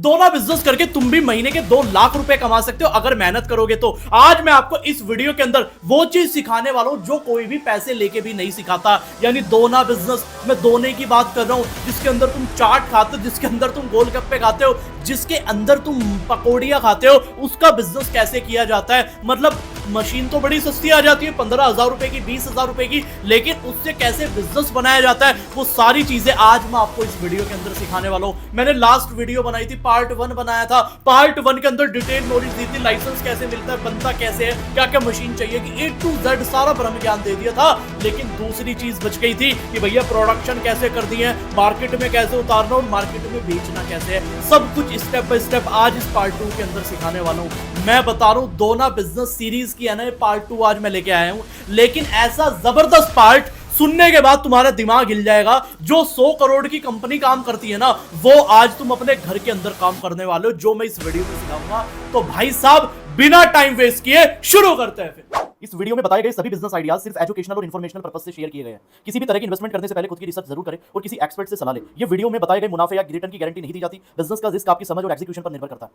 दोनों बिजनेस करके तुम भी महीने के 2 लाख रुपए कमा सकते हो अगर मेहनत करोगे तो। आज मैं आपको इस वीडियो के अंदर वो चीज सिखाने वाला हूं जो कोई भी पैसे लेके भी नहीं सिखाता, यानी दोना बिजनेस। मैं दोने की बात कर रहा हूं जिसके अंदर तुम चाट खाते हो, जिसके अंदर तुम गोलगप्पे खाते हो, जिसके अंदर तुम पकौड़ियां खाते हो, उसका बिजनेस कैसे किया जाता है। मतलब मशीन तो बड़ी सस्ती आ जाती है 15,000 रुपए की, 20,000 रुपए की, लेकिन उससे कैसे बिजनेस बनाया जाता है वो सारी चीजें आज मैं आपको इस वीडियो के अंदर सिखाने वाला हूं। मैंने लास्ट वीडियो बनाई थी, पार्ट 1 बनाया था। पार्ट 1 के अंदर डिटेल नॉलेज दी थी, लाइसेंस कैसे मिलता है, बनता कैसे है, क्या क्या मशीन चाहिए, कि A to Z सारा ब्रह्म ज्ञान दे दिया था। लेकिन दूसरी चीज बच गई थी कि भैया प्रोडक्शन कैसे करनी है, मार्केट में कैसे उतारना और मार्केट में बेचना कैसे है। सब कुछ स्टेप बाय स्टेप आज इस पार्ट 2 के अंदर सिखाने वाला हूं। मैं बता रहा हूं दोना बिजनेस सीरीज की है ना, पार्ट 2 आज मैं लेके आया हूं, लेकिन ऐसा जबरदस्त पार्ट सुनने के बाद तुम्हारा दिमाग हिल जाएगा। जो 100 करोड़ की कंपनी काम करती है ना, वो आज तुम अपने घर के अंदर काम करने वाले हो, जो मैं इस वीडियो में सिखाऊंगा। तो भाई साहब बिना टाइम वेस्ट किए शुरू करते हैं। फिर इस वीडियो में बताए गए सभी बिजनेस आइडियाज सिर्फ एजुकेशनल और इन्फॉर्मेशनल पर्पस से शेयर किए गए हैं। किसी भी तरह की इन्वेस्टमेंट करने से पहले खुद की रिसर्च जरूर करें और किसी एक्सपर्ट से सलाह लें। ये वीडियो में बताए गए मुनाफे या रिटर्न की गारंटी नहीं दी जाती। बिजनेस का रिस्क आपकी समझ और एग्जीक्यूशन पर निर्भर करता है।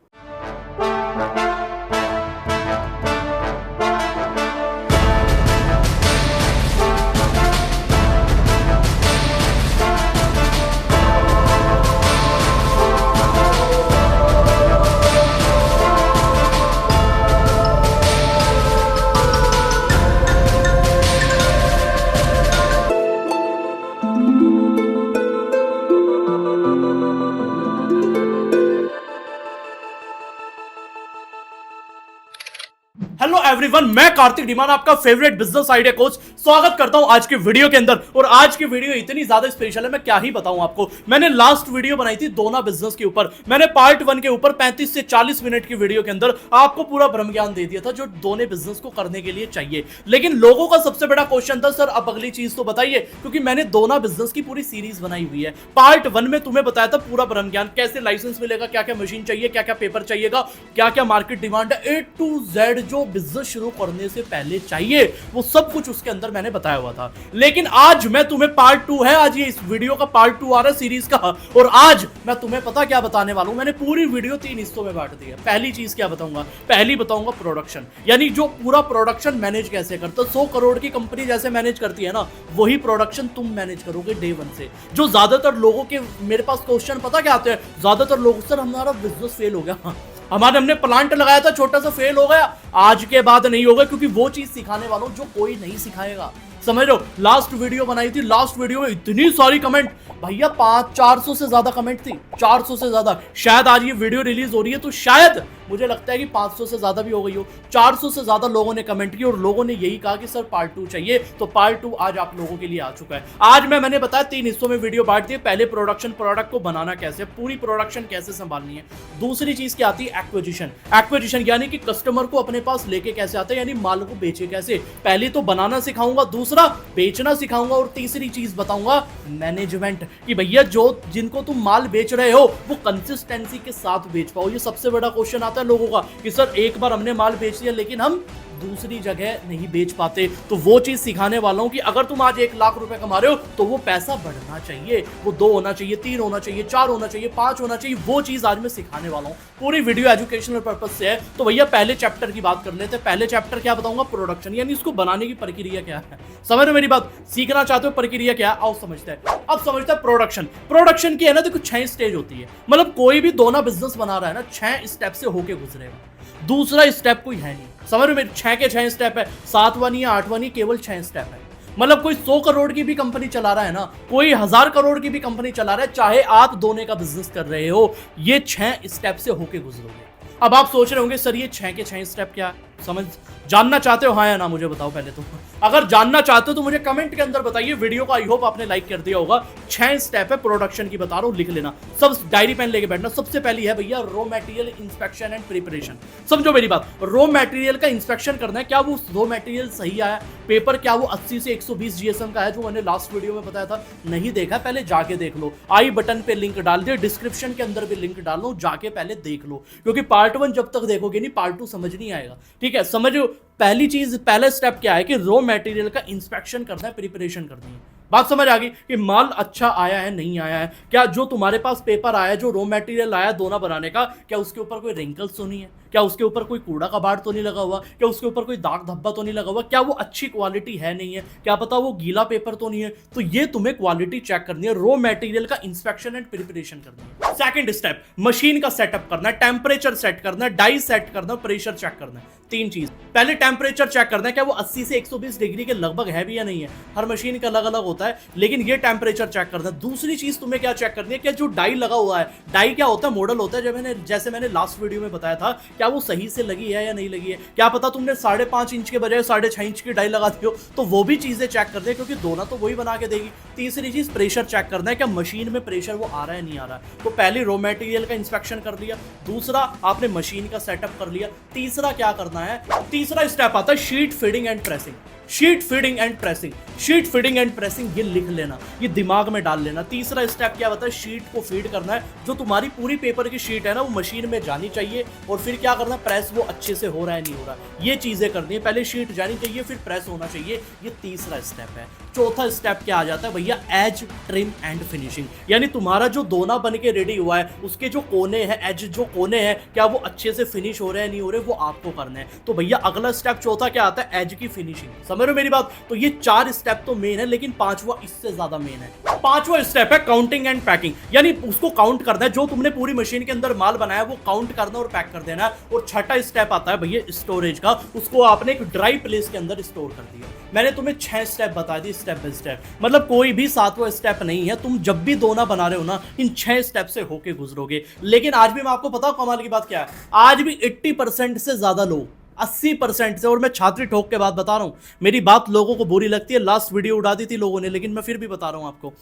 हेलो एवरीवन, मैं कार्तिक डिमान, आपका फेवरेट बिजनेस आइडिया कोच, स्वागत करता हूं आज के वीडियो के अंदर। और आज की वीडियो इतनी ज्यादा स्पेशल है, मैं क्या ही बताऊं आपको। मैंने लास्ट वीडियो बनाई थी दोना बिजनेस के ऊपर। मैंने पार्ट 1 के ऊपर 35 से 40 मिनट की वीडियो के अंदर आपको पूरा ब्रह्म ज्ञान दे दिया था जो दोने बिजनेस को करने के लिए चाहिए। लेकिन लोगों का सबसे बड़ा क्वेश्चन था, सर अब अगली चीज तो बताइए, क्योंकि मैंने दोना बिजनेस की पूरी सीरीज बनाई हुई है। पार्ट 1 में तुम्हें बताया था पूरा ब्रह्म ज्ञान, कैसे लाइसेंस मिलेगा, क्या क्या मशीन चाहिए, क्या क्या पेपर चाहिएगा, क्या क्या मार्केट डिमांड है, A to Z जो बिजनेस शुरू करने से पहले चाहिए, वो सब कुछ उसके अंदर मैंने बताया हुआ था। लेकिन आज मैं तुम्हें पार्ट 2 है, आज ये इस वीडियो का पार्ट 2 आ रहा है सीरीज का, और आज मैं तुम्हें पता क्या बताने वाला हूं। मैंने पूरी वीडियो 3 हिस्सों में बांट दी है। पहली चीज क्या बताऊंगा, पहली बताऊंगा प्रोडक्शन, यानी जो पूरा प्रोडक्शन मैनेज कैसे करते हो। 100 करोड़ की कंपनी जैसे मैनेज करती है ना, वही प्रोडक्शन तुम मैनेज करोगे डे 1 से। जो ज्यादातर लोगों के मेरे पास क्वेश्चन पता क्या आते हैं, ज्यादातर लोग, सर हमारा बिजनेस फेल हो गया, हमने प्लांट लगाया था छोटा सा, फेल हो गया, आज के बाद नहीं होगा, क्योंकि वो चीज सिखाने वालों जो कोई नहीं सिखाएगा। समझ लो, लास्ट वीडियो बनाई थी, लास्ट वीडियो में इतनी सारी कमेंट, भैया 400 से ज्यादा कमेंट थी, 400 से ज्यादा। शायद आज ये वीडियो रिलीज हो रही है तो शायद मुझे लगता है कि 500 से ज्यादा भी हो गई हो। 400 से ज्यादा लोगों ने कमेंट की और लोगों ने यही कहा कि सर पार्ट 2 चाहिए। तो पार्ट 2 आज आप लोगों के लिए आ चुका है। आज मैंने बताया 3 हिस्सों में वीडियो बांट दी। पहले प्रोडक्शन, प्रोडक्ट को बनाना कैसे, पूरी प्रोडक्शन कैसे संभालनी है। दूसरी चीज क्या आती है, एक्विजिशन। एक्विजिशन यानी कि कस्टमर को अपने पास लेके कैसे आते हैं, यानी माल को बेचे कैसे। पहले तो बनाना सिखाऊंगा, दूसरा बेचना सिखाऊंगा, और तीसरी चीज बताऊंगा मैनेजमेंट, कि भैया जो जिनको तुम माल बेच रहे हो वो कंसिस्टेंसी के साथ बेच पाओ। ये सबसे बड़ा क्वेश्चन आता है लोगों का कि सर एक बार हमने माल बेच दिया लेकिन हम दूसरी जगह नहीं बेच पाते। तो वो चीज सिखाने वाला हूं कि अगर तुम आज 1 लाख रुपए कमा रहे हो तो वो पैसा बढ़ना चाहिए, वो 2 होना चाहिए, 3 होना चाहिए, 4 होना चाहिए, 5 होना चाहिए। वो चीज आज मैं सिखाने वाला हूं। पूरी वीडियो एजुकेशनल पर्पस से है। तो भैया पहले चैप्टर की बात कर लेते हैं। पहले चैप्टर क्या बताऊंगा, प्रोडक्शन, यानी इसको बनाने की प्रक्रिया क्या है। समझ रहे हो मेरी बात, सीखना चाहते हो प्रक्रिया क्या है, आओ समझते हैं। अब समझते हैं प्रोडक्शन। प्रोडक्शन की है ना, देखो 6 स्टेज होती है। मतलब कोई भी दोना बिजनेस बना रहा है ना, 6 स्टेप से होके गुजरेगा, दूसरा स्टेप कोई है नहीं। समझ में, 6 के 6 स्टेप है, 7वां नहीं, 8वां नहीं, केवल 6 स्टेप है। मतलब कोई 100 करोड़ की भी कंपनी चला रहा है ना, कोई 1000 करोड़ की भी कंपनी चला रहा है, चाहे आप दोने का बिजनेस कर रहे हो, ये 6 स्टेप से होके गुजरोगे। अब आप सोच रहे होंगे सर ये 6 के 6 स्टेप क्या है, समझ जानना चाहते हो, हाँ या ना मुझे बताओ पहले तो। अगर जानना चाहते हो तो मुझे कमेंट के अंदर बताइए। वीडियो को आई होप आपने लाइक कर दिया होगा। 6 स्टेप है प्रोडक्शन की, बता रहा हूं, लिख लेना, सब डायरी पेन लेके बैठना। सबसे पहली है भैया raw material inspection and preparation. समझो मेरी बात, रॉ मटेरियल का इंस्पेक्शन करना है, क्या वो रॉ मटेरियल सही आया, पेपर क्या वो 80 से 120 जीएसएम का है, जो मैंने लास्ट वीडियो में बताया था। नहीं देखा पहले जाके देख लो, आई बटन पे लिंक डाल दिया, डिस्क्रिप्शन के अंदर भी लिंक डाल लो, जाके पहले देख लो, क्योंकि पार्ट 1 जब तक देखोगे नहीं पार्ट 2 समझ नहीं आएगा। ठीक है, समझो पहली चीज, पहला स्टेप क्या है कि रॉ मटेरियल का इंस्पेक्शन करना है, प्रिपरेशन करनी है। बात समझ आ गई कि माल अच्छा आया है नहीं आया है, क्या जो तुम्हारे पास पेपर आया है, जो रॉ मटेरियल आया दोना बनाने का, क्या उसके ऊपर कोई रिंकल्स तो नहीं है, क्या उसके ऊपर कोई कूड़ा कबाड़ तो नहीं लगा हुआ, क्या उसके ऊपर कोई दाग धब्बा तो नहीं लगा हुआ, क्या वो अच्छी क्वालिटी है नहीं है, क्या पता वो गीला पेपर तो नहीं है। तो ये तुम्हें क्वालिटी चेक करनी है, रॉ मटेरियल का इंस्पेक्शन एंड प्रिपरेशन करनी है। सेकंड स्टेप, मशीन का सेटअप करना है, टेम्परेचर सेट करना है, डाई सेट करना है, प्रेशर चेक करना है। तीन चीज, पहले टेम्परेचर चेक करना है क्या वो 80 से 120 डिग्री के लगभग है भी या नहीं है, हर मशीन का अलग अलग होता है, लेकिन ये टेम्परेचर चेक करना है। दूसरी चीज तुम्हें क्या चेक करनी है, क्या जो डाई लगा हुआ है, डाई क्या होता है, मॉडल होता है, जैसे मैंने लास्ट वीडियो में बताया था, क्या वो सही से लगी है या नहीं लगी है, क्या पता तुमने 5.5 इंच के बजाय 6.5 इंच की डाई लगा दी हो, तो वो भी चीजें चेक करनी है, क्योंकि दोनों तो वही बना के देगी। तीसरी चीज, प्रेशर चेक करना है, क्या मशीन में प्रेशर वो आ रहा है नहीं आ रहा है। तो पहले रॉ मटेरियल का इंस्पेक्शन कर लिया, दूसरा आपने मशीन का सेटअप कर लिया, तीसरा क्या करना है, तीसरा स्टेप आता है sheet feeding and pressing. Sheet feeding and pressing, sheet feeding and pressing, ये लिख लेना, ये दिमाग में डाल लेना। तीसरा स्टेप क्या होता है, शीट को फीड करना है, जो तुम्हारी पूरी पेपर की शीट है ना वो मशीन में जानी चाहिए, और फिर क्या करना है, प्रेस वो अच्छे से हो रहा है नहीं हो रहा है, ये चीजें करनी है। पहले शीट जानी चाहिए, फिर प्रेस होना चाहिए, ये तीसरा स्टेप है। चौथा स्टेप क्या आ जाता है भैया, एज ट्रिम एंड फिनिशिंग, यानी तुम्हारा जो दोना बन के रेडी हुआ है उसके जो कोने हैं, एज जो कोने हैं, क्या वो अच्छे से फिनिश हो रहे हैं नहीं हो रहे, वो आपको करना है। तो भैया अगला स्टेप चौथा क्या आता है, एज की फिनिशिंग। समझ रहे हो मेरी बात? तो ये 4 स्टेप तो मेन है, लेकिन पांचवा इससे ज्यादा मेन है। पांचवा स्टेप है काउंटिंग एंड पैकिंग, यानी उसको काउंट करना है, जो तुमने पूरी मशीन के अंदर माल बनाया वो काउंट करना और पैक कर देना है। और छठा स्टेप आता है भैया स्टोरेज का, उसको आपने एक ड्राई प्लेस के अंदर स्टोर कर दिया। मैंने तुम्हें 6 स्टेप बता दी स्टेप बाय स्टेप, मतलब कोई भी 7वां स्टेप नहीं है। तुम जब भी दोना बना रहे हो ना, इन 6 स्टेप से होके गुजरोगे। लेकिन आज भी मैं आपको बताऊं कमाल की बात क्या है, आज भी 80% से ज्यादा लोग, 80% से, और मैं छात्री ठोक के बात बता रहा हूं, मेरी बात लोगों को बुरी लगती है, लास्ट वीडियो उड़ा दी थी लोगों ने, लेकिन मैं फिर भी बता रहा हूं आपको,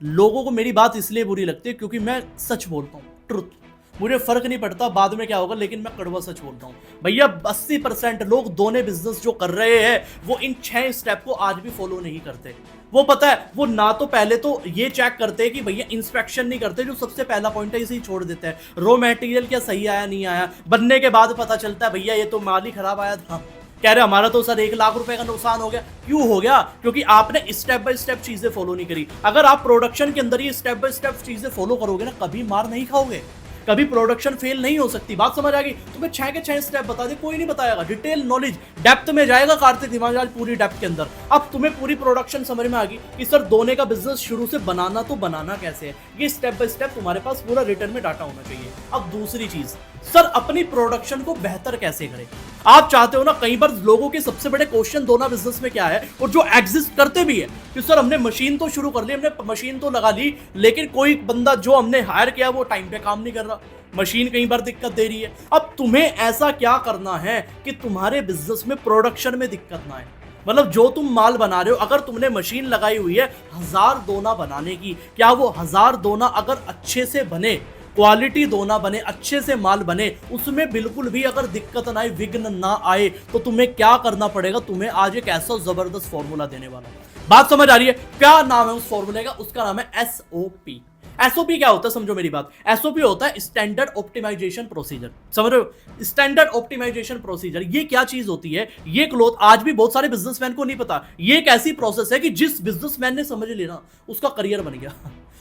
लोगों को मेरी बात इसलिए बुरी लगती है क्योंकि मैं सच बोलता हूं, ट्रुथ। मुझे फर्क नहीं पड़ता बाद में क्या होगा, लेकिन मैं कड़वा सच बोलता हूं भैया। 80% लोग दोने बिजनेस जो कर रहे हैं वो इन 6 स्टेप को आज भी फॉलो नहीं करते। वो पता है, वो ना तो पहले तो ये चेक करते हैं कि भैया इंस्पेक्शन नहीं करते, जो सबसे पहला पॉइंट है इसे ही छोड़ देते हैं। रॉ मटेरियल क्या सही आया नहीं आया, बनने के बाद पता चलता है भैया ये तो माल ही खराब आया था, कह रहे हमारा तो सर 1 लाख रुपए का नुकसान हो गया। क्यों हो गया? क्योंकि आपने स्टेप बाय स्टेप चीजें फॉलो नहीं करी। अगर आप प्रोडक्शन के अंदर ये स्टेप बाय स्टेप चीजें फॉलो करोगे ना, कभी मार नहीं खाओगे, कभी प्रोडक्शन फेल नहीं हो सकती। बात समझ आ गई? तुम्हें 6 के 6 स्टेप बता दे, कोई नहीं बताएगा। डिटेल नॉलेज डेप्थ में जाएगा कार्तिक हिमाचल, पूरी डेप्थ के अंदर। अब तुम्हें पूरी प्रोडक्शन समझ में आ गई कि सर दोने का बिजनेस शुरू से बनाना तो बनाना कैसे है, ये स्टेप बाय स्टेप तुम्हारे पास पूरा रिटर्न में डाटा होना चाहिए। अब दूसरी चीज, सर अपनी प्रोडक्शन को बेहतर कैसे करें। आप चाहते हो ना, कई बार लोगों के सबसे बड़े क्वेश्चन दोनों बिजनेस में क्या है, और जो एग्जिस्ट करते भी है कि सर हमने मशीन तो शुरू कर ली, हमने मशीन तो लगा ली, लेकिन कोई बंदा जो हमने हायर किया वो टाइम पे काम नहीं कर रहा, मशीन कई बार दिक्कत दे रही है। अब तुम्हें ऐसा क्या करना है कि तुम्हारे बिजनेस में प्रोडक्शन में दिक्कत ना आए। मतलब जो तुम माल बना रहे हो, अगर तुमने मशीन लगाई हुई है 1000 दोना बनाने की, क्या वो 1000 दोना अगर अच्छे से बने, क्वालिटी दोना बने, अच्छे से माल बने, उसमें बिल्कुल भी अगर दिक्कत ना आए, विघ्न ना आए, तो तुम्हें क्या करना पड़ेगा, तुम्हें आज एक ऐसा जबरदस्त फॉर्मूला देने वाला है। बात समझ आ रही है? क्या नाम है उस फॉर्मूले का? उसका नाम है एसओपी। एसओपी क्या होता है समझो मेरी बात। एसओपी होता है स्टैंडर्ड ऑप्टिमाइजेशन प्रोसीजर। समझ रहे हो? स्टैंडर्ड ऑप्टिमाइजेशन प्रोसीजर, ये क्या चीज होती है? ये क्लोथ आज भी बहुत सारे बिजनेसमैन को नहीं पता। ये एक ऐसी प्रोसेस है कि जिस बिजनेसमैन ने समझ लेना उसका करियर बन गया।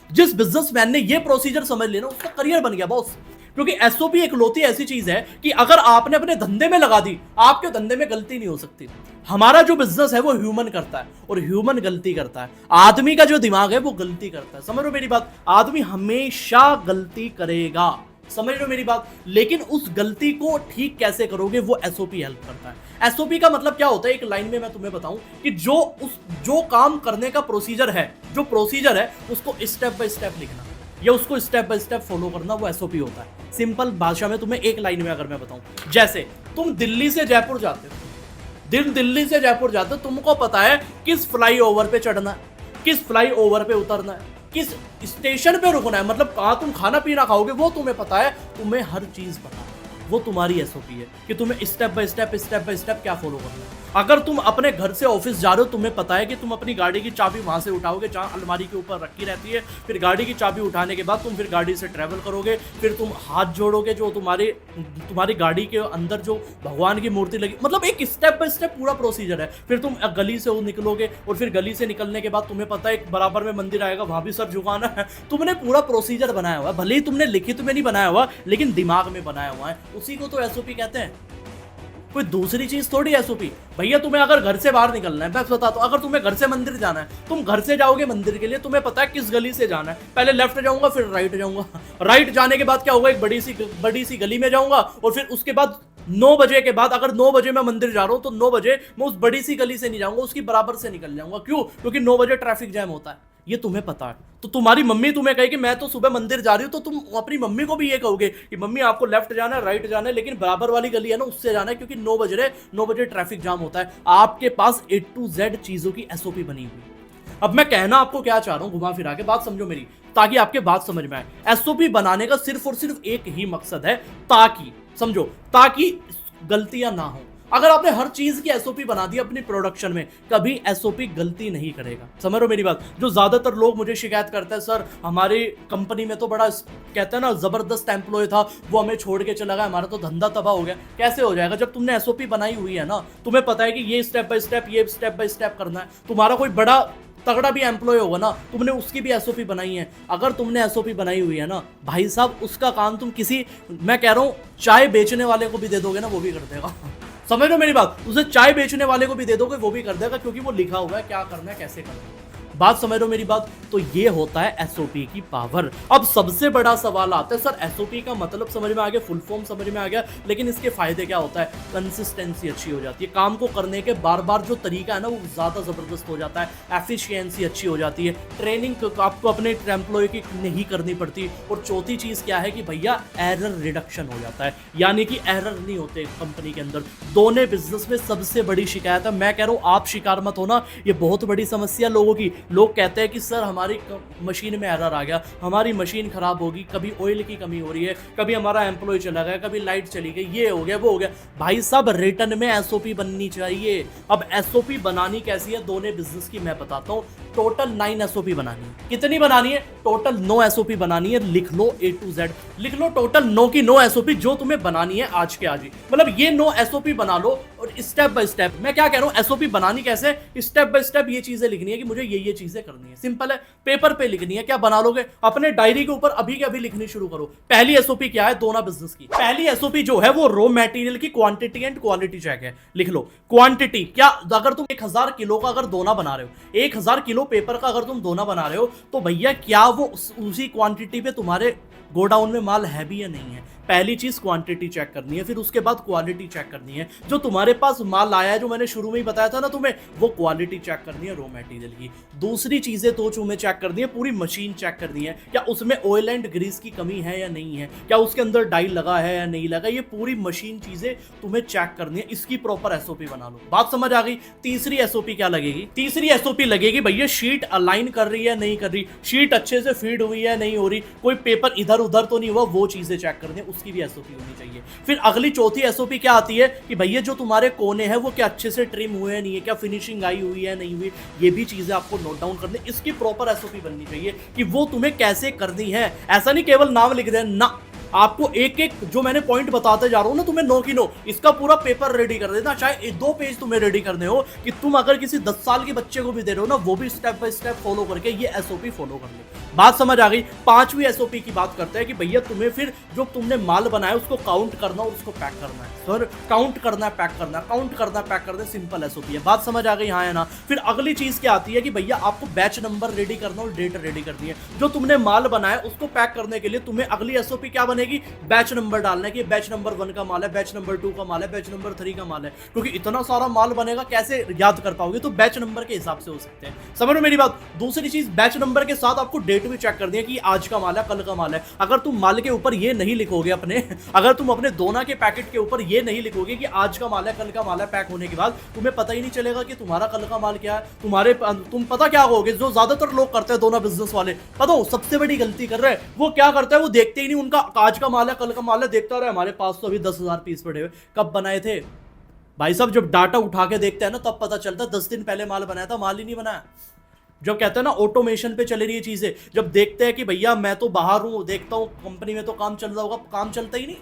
जिस बिजनेसमैन ने ये प्रोसीजर समझ लेना उसका करियर बन गया बॉस। क्योंकि एसओपी एक लोती ऐसी चीज है कि अगर आपने अपने धंधे में लगा दी, आपके धंधे में गलती नहीं हो सकती। हमारा जो बिजनेस है वो ह्यूमन करता है, और ह्यूमन गलती करता है। आदमी का जो दिमाग है वो गलती करता है। समझ रहे हो मेरी बात? आदमी हमेशा गलती करेगा, समझ रहे हो मेरी बात? लेकिन उस गलती को ठीक कैसे करोगे, वो एसओपी हेल्प करता है। एसओपी का मतलब क्या होता है, एक लाइन में मैं तुम्हें बताऊं कि जो काम करने का प्रोसीजर है, जो प्रोसीजर है उसको स्टेप बाय स्टेप लिखना, या उसको स्टेप बाय स्टेप फॉलो करना, वो एसओपी होता है। सिंपल भाषा में तुम्हें एक लाइन में अगर मैं बताऊं, जैसे तुम दिल्ली से जयपुर जाते हो, दिल्ली से जयपुर जाते हो, तुमको पता है किस फ्लाईओवर पे चढ़ना है, किस फ्लाईओवर पे उतरना है, किस स्टेशन पे रुकना है, मतलब कहाँ तुम खाना पीना खाओगे वो तुम्हें पता है, तुम्हें हर चीज पता है। वो तुम्हारी एसओपी है कि तुम्हें स्टेप बाय स्टेप क्या फॉलो करना है। अगर तुम अपने घर से ऑफिस जा रहे हो, तुम्हें पता है कि तुम अपनी गाड़ी की चाबी वहां से उठाओगे जहां अलमारी के ऊपर रखी रहती है, फिर गाड़ी की चाबी उठाने के बाद तुम फिर गाड़ी से ट्रेवल करोगे, फिर तुम हाथ जोड़ोगे जो तुम्हारी गाड़ी के अंदर जो भगवान की मूर्ति लगी, मतलब एक स्टेप बाय स्टेप पूरा प्रोसीजर है। फिर तुम गली से निकलोगे और फिर गली से निकलने के बाद तुम्हें पता है एक बराबर में मंदिर आएगा, वहां भी सर झुकाना है। तुमने पूरा प्रोसीजर बनाया हुआ है, भले ही तुमने लिखित में नहीं बनाया हुआ लेकिन दिमाग में बनाया हुआ है, उसी को तो एसओपी कहते हैं। कोई दूसरी चीज थोड़ी एसओपी। भैया तुम्हें अगर घर से बाहर निकलना है, मैं बताता हूं, अगर तुम्हें घर से मंदिर जाना है, तुम घर से जाओगे मंदिर के लिए, तुम्हें पता है किस गली से जाना है, पहले लेफ्ट जाऊंगा फिर राइट जाऊंगा, राइट जाने के बाद क्या होगा, एक बड़ी सी गली में जाऊंगा और फिर उसके बाद 9 बजे के बाद, अगर 9 बजे मैं मंदिर जा रहा हूं तो 9 बजे मैं उस बड़ी सी गली से नहीं जाऊंगा, उसकी बराबर से निकल जाऊंगा। क्यों? क्योंकि 9 बजे ट्रैफिक जैम होता है, ये तुम्हें पता है। तो तुम्हारी मम्मी तुम्हें कहे कि मैं तो सुबह मंदिर जा रही हूं, तो तुम अपनी मम्मी को भी ये कहोगे कि मम्मी आपको लेफ्ट जाना है, राइट जाना है, लेकिन बराबर वाली गली है ना उससे जाना है, क्योंकि 9 बजे ट्रैफिक जाम होता है। आपके पास A to Z चीजों की एसओपी बनी हुई। अब मैं कहना आपको क्या चाह रहा हूं, घुमा फिरा के बात समझो मेरी, ताकि आपके बात समझ में आए। एसओपी बनाने का सिर्फ और सिर्फ एक ही मकसद है, ताकि समझो, ताकि गलतियां ना हो। अगर आपने हर चीज की एसओपी बना दी अपनी प्रोडक्शन में, कभी एसओपी गलती नहीं करेगा। समझ रहे हो मेरी बात? जो ज्यादातर लोग मुझे शिकायत करते हैं, सर हमारी कंपनी में तो बड़ा कहते हैं ना जबरदस्त एम्प्लॉय था, वो हमें छोड़ के चला गया, हमारा तो धंधा तबाह हो गया। कैसे हो जाएगा? जब तुमने एसओपी बनाई हुई है ना, तुम्हें पता है कि ये स्टेप बाय स्टेप करना है। तुम्हारा कोई बड़ा तगड़ा भी एम्प्लॉय होगा ना, तुमने उसकी भी एसओपी बनाई है। अगर तुमने एसओपी बनाई हुई है ना भाई साहब, उसका काम तुम किसी, मैं कह रहा हूं, चाय बेचने वाले को भी दे दोगे ना, वो भी कर देगा। समझ लो मेरी बात? उसे चाय बेचने वाले को भी दे दोगे, वो भी कर देगा, क्योंकि वो लिखा हुआ है क्या करना है, कैसे करना है। बात समझ रहे हो मेरी बात? तो ये होता है एसओपी की पावर। अब सबसे बड़ा सवाल आता है, सर एसओपी का मतलब समझ में आ गया, फुल फॉर्म समझ में आ गया, लेकिन इसके फायदे क्या होता है? कंसिस्टेंसी अच्छी हो जाती है, काम को करने के बार बार जो तरीका है ना वो ज्यादा जबरदस्त हो जाता है, एफिशिएंसी अच्छी हो जाती है, ट्रेनिंग आपको अपने एम्प्लॉय की नहीं करनी पड़ती, और चौथी चीज क्या है कि भैया एरर रिडक्शन हो जाता है, यानी कि एरर नहीं होते कंपनी के अंदर। दोनों बिजनेस में सबसे बड़ी शिकायत है, मैं कह रहा हूं आप शिकार मत होना, ये बहुत बड़ी समस्या लोगों की। लोग कहते हैं कि सर हमारी मशीन में एरर आ गया, हमारी मशीन खराब होगी, कभी ऑयल की कमी हो रही है, कभी हमारा एम्प्लॉय चला गया, कभी लाइट चली गई, ये हो गया वो हो गया। भाई साहब रिटर्न में एसओपी बननी चाहिए। अब एसओपी बनानी कैसी है दोनों बिजनेस की मैं बताता हूं। टोटल 9 एसओपी बनानी है। कितनी बनानी है? टोटल 9 एसओपी बनानी है। लिख लो A to Z, लिख लो टोटल 9 की 9 एसओपी जो तुम्हें बनानी है आज के आज ही। मतलब ये 9 एसओपी बना लो और स्टेप बाय स्टेप, मैं क्या कह रहा हूं, एसओपी बनानी कैसे, स्टेप बाय स्टेप ये चीजें लिखनी है कि मुझे ये चीजें करनी है। सिंपल है, पेपर पे लिखनी है। क्या बना लोगे? अपने डायरी के ऊपर अभी के अभी लिखनी शुरू करो। पहली एसओपी क्या है दोना बिजनेस की? पहली एसओपी जो है वो रॉ मटेरियल की क्वांटिटी एंड क्वालिटी चेक है। लिख लो क्वांटिटी। क्या अगर तुम 1000 किलो का अगर दोना बना रहे हो, 1000 किलो पेपर का अगर तुम दोना बना रहे हो, तो भैया क्या वो उसी क्वांटिटी पे तुम्हारे गोडाउन में माल है भी या नहीं है? पहली चीज क्वांटिटी चेक करनी है, फिर उसके बाद क्वालिटी चेक करनी है। जो तुम्हारे पास माल आया है, जो मैंने शुरू में ही बताया था ना तुम्हें, वो क्वालिटी चेक करनी है रॉ मटेरियल की। दूसरी चीजें तो तुम्हें चेक करनी है, पूरी मशीन चेक करनी है, क्या उसमें ऑयल एंड ग्रीस की कमी है या नहीं है, क्या उसके अंदर डाई लगा है या नहीं लगा, ये पूरी मशीन चीजें तुम्हें चेक करनी है। इसकी प्रॉपर एसओपी बना लो। बात समझ आ गई? तीसरी एसओपी क्या लगेगी? तीसरी एसओपी लगेगी भैया शीट अलाइन कर रही है नहीं कर रही, शीट अच्छे से फीड हुई है नहीं हो रही, कोई पेपर इधर उधर तो नहीं हुआ, वो चीजें चेक करनी है, उसकी भी एसओपी होनी चाहिए। फिर अगली चौथी एसओपी क्या आती है कि भैया जो तुम्हारे कोने हैं वो क्या अच्छे से ट्रिम हुए हैं नहीं है, क्या फिनिशिंग आई हुई है नहीं हुई, ये भी चीजें आपको नोट डाउन करनी। इसकी प्रॉपर एसओपी बननी चाहिए कि वो तुम्हें कैसे करनी है। ऐसा नहीं केवल नाम लिख देना ना, आपको एक एक जो मैंने पॉइंट बताते जा रहा हूं ना तुम्हें 9 की 9, इसका पूरा पेपर रेडी कर देना। चाहे 2 पेज तुम्हें रेडी करने हो, कि तुम अगर किसी 10 साल के बच्चे को भी दे रहे हो ना, वो भी स्टेप बाय स्टेप फॉलो करके ये एसओपी फॉलो कर ले। बात समझ आ गई? पांचवी एसओपी की बात करते हैं कि भैया तुम्हें फिर जो तुमने माल बनाया उसको काउंट करना और उसको पैक करना है। सर काउंट करना है पैक करना है, काउंट करना है पैक करना है, सिंपल एसओपी है। बात समझ आ गई? हाँ है ना? फिर अगली चीज क्या आती है कि भैया आपको बैच नंबर रेडी करना और डेट रेडी करनी है। जो तुमने माल बनाया उसको पैक करने के लिए तुम्हें अगली एसओपी क्या बनेगी? बैच नंबर डालना है कि बैच नंबर 1 का माल है, बैच नंबर 2 का माल है, बैच नंबर 3 का माल है। क्योंकि इतना सारा माल बनेगा कैसे याद कर पाओगे? तो बैच नंबर के हिसाब से हो सकते हैं। समझ लो मेरी बात? दूसरी चीज बैच नंबर के साथ आपको डेट भी चेक करनी है कि आज का माल है कल का माल है। अगर तुम माल के ऊपर ये नहीं लिखोगे अगर तुम अपने दोना के पैकेट के ऊपर ये नहीं लिखोगे कि आज का माल है कल का माल है, पैक होने के बाद तुम्हें पता ही नहीं चलेगा कि तुम्हारा कल का माल क्या है। तुम पता क्या होगे? जो ज्यादातर लोग करते हैं दोना बिजनेस वाले, पता हो सबसे बड़ी गलती कर रहे हैं वो क्या करते हैं, वो देखते ही नहीं उनका आज आज का माल है कल का माल है, देखता रहे हमारे पास तो अभी 10,000 पीस पड़े हुए। कब बनाए थे भाई साहब? जब डाटा उठा के देखते हैं ना तब पता चलता है 10 दिन पहले माल बनाया था, माल ही नहीं बनाया। जब कहते हैं ना ऑटोमेशन पे चले रही है चीजें, जब देखते हैं कि भैया मैं तो बाहर हूं, देखता हूं कंपनी में तो काम चल रहा होगा, काम चलता ही नहीं।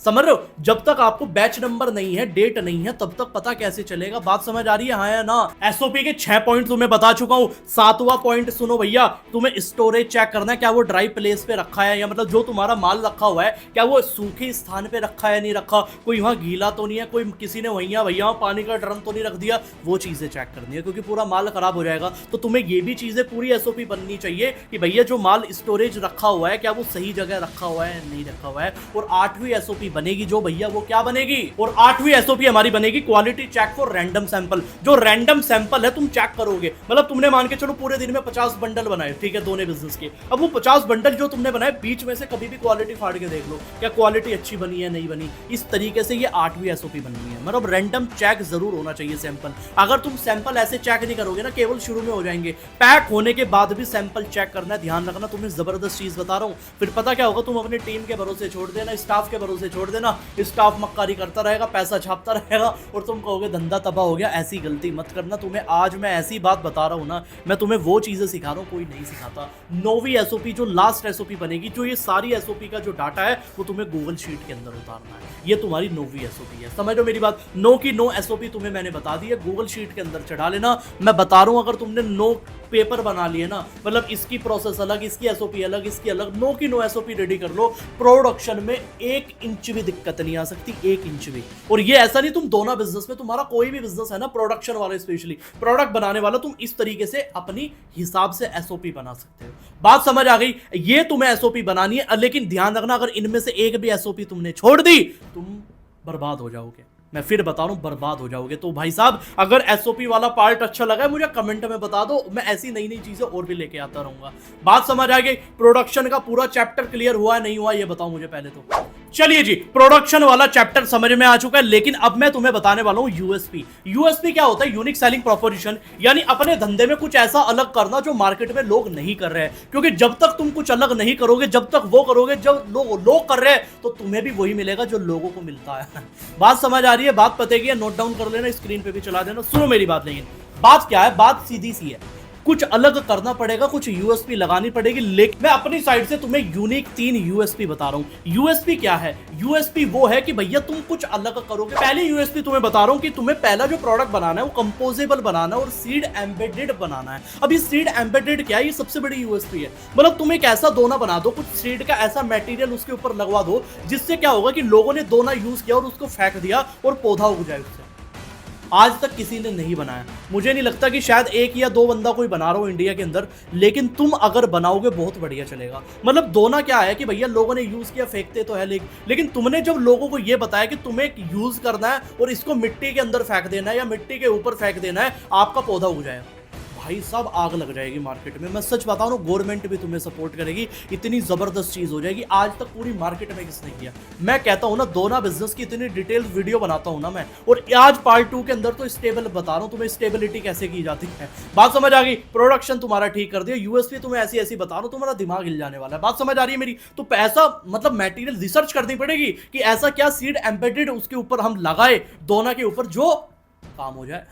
समझ रहे हो? जब तक आपको बैच नंबर नहीं है, डेट नहीं है, तब तक पता कैसे चलेगा? बात समझ आ रही है हाँ या ना? एसओपी के 6 पॉइंट तुम्हें बता चुका हूं। 7वां पॉइंट सुनो भैया, तुम्हें स्टोरेज चेक करना है, क्या वो ड्राई प्लेस पे रखा है, या मतलब जो तुम्हारा माल रखा हुआ है क्या वो सूखे स्थान पे रखा है, नहीं रखा, कोई वहां गीला तो नहीं है, कोई किसी ने वहीं भैया पानी का ड्रम तो नहीं रख दिया। वो चीजें चेक करनी है, क्योंकि पूरा माल खराब हो जाएगा। तो तुम्हें ये भी चीजें पूरी एसओपी बननी चाहिए कि भैया जो माल स्टोरेज रखा हुआ है क्या वो सही जगह रखा हुआ है, नहीं रखा हुआ है। और 8वीं एसओपी बनेगी जो भैया, वो क्या बनेगी? और 8वीं एसओपी हमारी बनेगी quality check for random sample. जो रैंडम सैंपल है तुम चेक करोगे, मतलब तुमने मान के चलो पूरे दिन में 50 बंडल बनाए, ठीक है, दोनों बिजनेस के। अब वो 50 बंडल जो तुमने बनाए, बीच में से कभी भी क्वालिटी फाड़ के देख लो, क्या क्वालिटी अच्छी बनी है नहीं बनी। इस तरीके से ये 8वीं एसओपी बननी है, मतलब रैंडम चेक जरूर होना चाहिए सैंपल। अगर तुम सैंपल ऐसे चेक नहीं करोगे ना, केवल शुरू में हो जाएंगे, पैक होने के बाद भी सैंपल चेक करना है। ध्यान रखना, तुम्हें जबरदस्त चीज बता रहा हूं। फिर पता क्या होगा, तुम अपनी टीम के भरोसे छोड़ देना, स्टाफ के भरोसे छोड़ देना, स्टाफ मक्कारी करता रहेगा, पैसा छापता रहेगा, और तुम कहोगे धंधा तबाह हो गया। ऐसी गलती मत करना। तुम्हें आज मैं ऐसी बात बता रहा हूं ना, मैं तुम्हें वो चीजें सिखा रहा हूं, कोई नहीं सिखाता। 9वीं एसओपी जो लास्ट एसओपी बनेगी, जो ये सारी एसओपी का जो डाटा है वो तुम्हें गूगल शीट के अंदर उतारना है। ये तुम्हारी 9वीं एसओपी है, समझ लो मेरी बात। 9 की 9 एसओपी तुम्हें मैंने बता दी है, गूगल शीट के अंदर चढ़ा लेना। मैं बता रहा हूं, अगर तुमने 9 पेपर बना लिए ना, मतलब इसकी प्रोसेस अलग, इसकी एसओपी अलग, इसकी अलग, 9 की 9 एसओपी रेडी कर लो, प्रोडक्शन में 1 इंच भी दिक्कत नहीं आ सकती, 1 इंच भी। और ये ऐसा नहीं, तुम दोनों बिजनेस में, तुम्हारा कोई भी बिजनेस है ना, प्रोडक्शन वाला स्पेशली प्रोडक्ट बनाने वाला, तुम इस तरीके से अपनी हिसाब से एसओपी बना सकते हो। बात समझ आ गई? ये तुम्हें एसओपी बनानी है, लेकिन ध्यान रखना, अगर इनमें से एक भी एसओपी तुमने छोड़ दी, तुम बर्बाद हो जाओगे। मैं फिर बता रहा हूं, बर्बाद हो जाओगे। तो भाई साहब, अगर एसओपी वाला पार्ट अच्छा लगा है, मुझे कमेंट में बता दो, मैं ऐसी नई नई चीजें और भी लेके आता रहूंगा। बात समझ आ गई? प्रोडक्शन का पूरा चैप्टर क्लियर हुआ नहीं हुआ, ये बताओ मुझे पहले तो। चलिए जी, प्रोडक्शन वाला चैप्टर समझ में आ चुका है, लेकिन अब मैं तुम्हें बताने वाला हूं यूएसपी। यूएसपी क्या होता है? यूनिक सेलिंग प्रोपोजिशन, यानी अपने धंधे में कुछ ऐसा अलग करना जो मार्केट में लोग नहीं कर रहे हैं। क्योंकि जब तक तुम कुछ अलग नहीं करोगे, जब तक वो करोगे जब लोग कर रहे हैं, तो तुम्हें भी वही मिलेगा जो लोगों को मिलता है। बात समझ आ रही है? बात पतेगी है? नोट डाउन कर लेना, स्क्रीन पे भी चला देना। सुनो मेरी बात, लेकिन बात क्या है? बात सीधी सी है, कुछ अलग करना पड़ेगा, कुछ यूएसपी लगानी पड़ेगी। लेकिन मैं अपनी साइड से तुम्हें यूनिक 3 यूएसपी बता रहा हूं। यूएसपी क्या है? यूएसपी वो है कि भैया तुम कुछ अलग करोगे। पहले यूएसपी तुम्हें बता रहा हूं कि तुम्हें पहला जो प्रोडक्ट बनाना है वो कंपोजेबल बनाना है और सीड एम्बेडेड बनाना है। अब ये सीड एम्बेडेड क्या है? ये सबसे बड़ी यूएसपी है। मतलब तुम एक ऐसा दोना बना दो, कुछ सीड का ऐसा मटेरियल उसके ऊपर लगवा दो, जिससे क्या होगा कि लोगों ने दोना यूज किया और उसको फेंक दिया और पौधा उग जाए उससे। आज तक किसी ने नहीं बनाया। मुझे नहीं लगता कि शायद 1 या 2 बंदा कोई बना रहा हो इंडिया के अंदर, लेकिन तुम अगर बनाओगे बहुत बढ़िया चलेगा। मतलब दोना क्या है कि भैया लोगों ने यूज किया, फेंकते तो है, लेकिन तुमने जब लोगों को यह बताया कि तुम्हें यूज करना है और इसको मिट्टी के अंदर फेंक देना है या मिट्टी के ऊपर फेंक देना है, आपका पौधा उग जाएगा। भाई साहब, आग लग जाएगी मार्केट में। मैं सच बता रहा हूं, गवर्नमेंट भी तुम्हें सपोर्ट करेगी, इतनी जबरदस्त चीज हो जाएगी। आज तक पूरी मार्केट में किसने किया? मैं कहता हूं ना, दोना बिजनेस की इतनी डिटेल वीडियो बनाता हूं ना मैं, और आज पार्ट 2 के अंदर तो स्टेबल बता रहा हूं तुम्हें, स्टेबिलिटी कैसे की जाती है। बात समझ आ गई? प्रोडक्शन तुम्हारा ठीक कर दिया, यूएसपी तुम्हें ऐसी ऐसी बता रहा हूं, तुम्हारा दिमाग हिल जाने वाला है। बात समझ आ रही है मेरी? तो ऐसा मतलब मटेरियल रिसर्च करनी पड़ेगी कि ऐसा क्या सीड एम्बेडेड उसके ऊपर हम लगाए दोना के ऊपर जो काम हो जाए।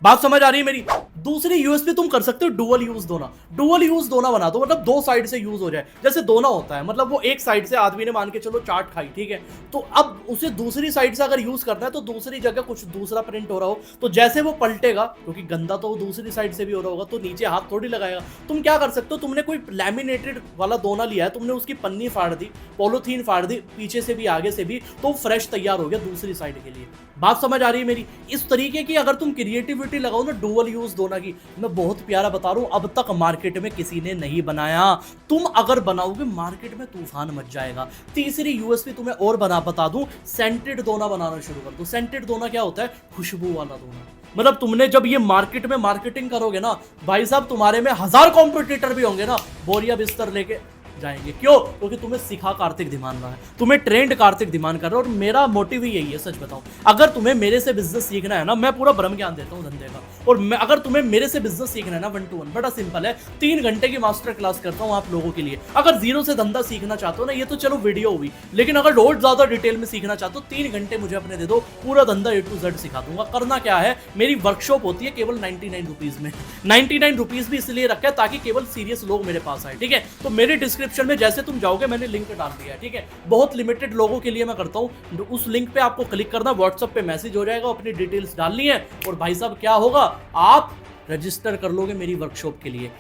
बात समझ आ रही है मेरी? दूसरी यूएसपी तुम कर सकते हो डुअल यूज दोना। डुअल यूज दोना बना दो, मतलब 2 साइड से यूज हो जाए। जैसे दोना होता है, मतलब वो एक साइड से आदमी ने मान के चलो चाट खाई, ठीक है, तो अब उसे दूसरी साइड से अगर यूज करना है तो दूसरी जगह कुछ दूसरा प्रिंट हो रहा हो, तो जैसे वो पलटेगा, क्योंकि गंदा तो वो दूसरी साइड से भी हो रहा होगा, तो नीचे हाथ थोड़ी लगाएगा। तुम क्या कर सकते हो? तुमने कोई लैमिनेटेड वाला दोना लिया है, तुमने उसकी पन्नी फाड़ दी, पॉलीथीन फाड़ दी, पीछे से भी आगे से भी, तो फ्रेश तैयार हो गया दूसरी साइड के लिए। बात समझ आ रही है मेरी? इस तरीके की अगर तुम क्रिएटिविटी लगाओ ना डुअल यूज दोना की, मैं बहुत प्यारा बता रहा हूं, अब तक मार्केट में किसी ने नहीं बनाया। तुम अगर बनाओगे मार्केट में तूफान मच जाएगा। तीसरी यूएसपी तुम्हें और बता दूं, सेंटेड दोना बनाना शुरू कर दो। सेंटेड दोना क्या होता है? खुशबू वाला दोना। मतलब तुमने जब ये मार्केट में मार्केटिंग करोगे ना भाई साहब, तुम्हारे में 1000 कॉम्पिटिटर भी होंगे ना, बोरिया बिस्तर लेके जाएंगे। क्यों? क्योंकि तुम्हें सिखा कार्तिक धीमान रहा है, तुम्हें ट्रेंड कार्तिक धीमान कर रहा है। और मेरा मोटिव ही यही है, सच बताऊं, अगर तुम्हें मेरे से बिजनेस सीखना है ना, मैं पूरा ब्रह्म ज्ञान देता हूं धंधे का। और अगर तुम्हें मेरे से बिजनेस सीखना है ना 1 to 1, बड़ा सिंपल है, 3 घंटे की मास्टर क्लास करता हूं आप लोगों के लिए। अगर जीरो से धंधा सीखना चाहते हो ना, ये तो चलो वीडियो हुई, लेकिन अगर और ज्यादा डिटेल में सीखना चाहते हो 3 घंटे मुझे अपने दे दो, पूरा धंधा A to Z सिखा दूंगा। करना क्या है, मेरी वर्कशॉप होती है केवल 99 रुपीज में। 99 रुपीज भी इसलिए रखा है ताकि केवल सीरियस लोग मेरे पास आए, ठीक है। तो मेरे डिस्क्रिप्शन में जैसे तुम जाओगे, मैंने लिंक डाल दिया है, ठीक है। बहुत लिमिटेड लोगों के लिए मैं करता हूँ, उस लिंक पे आपको क्लिक करना, व्हाट्सएप पे मैसेज हो जाएगा, अपनी डिटेल्स डालनी है, और भाई साहब क्या होगा, आप रजिस्टर कर लोगे मेरी वर्कशॉप के लिए।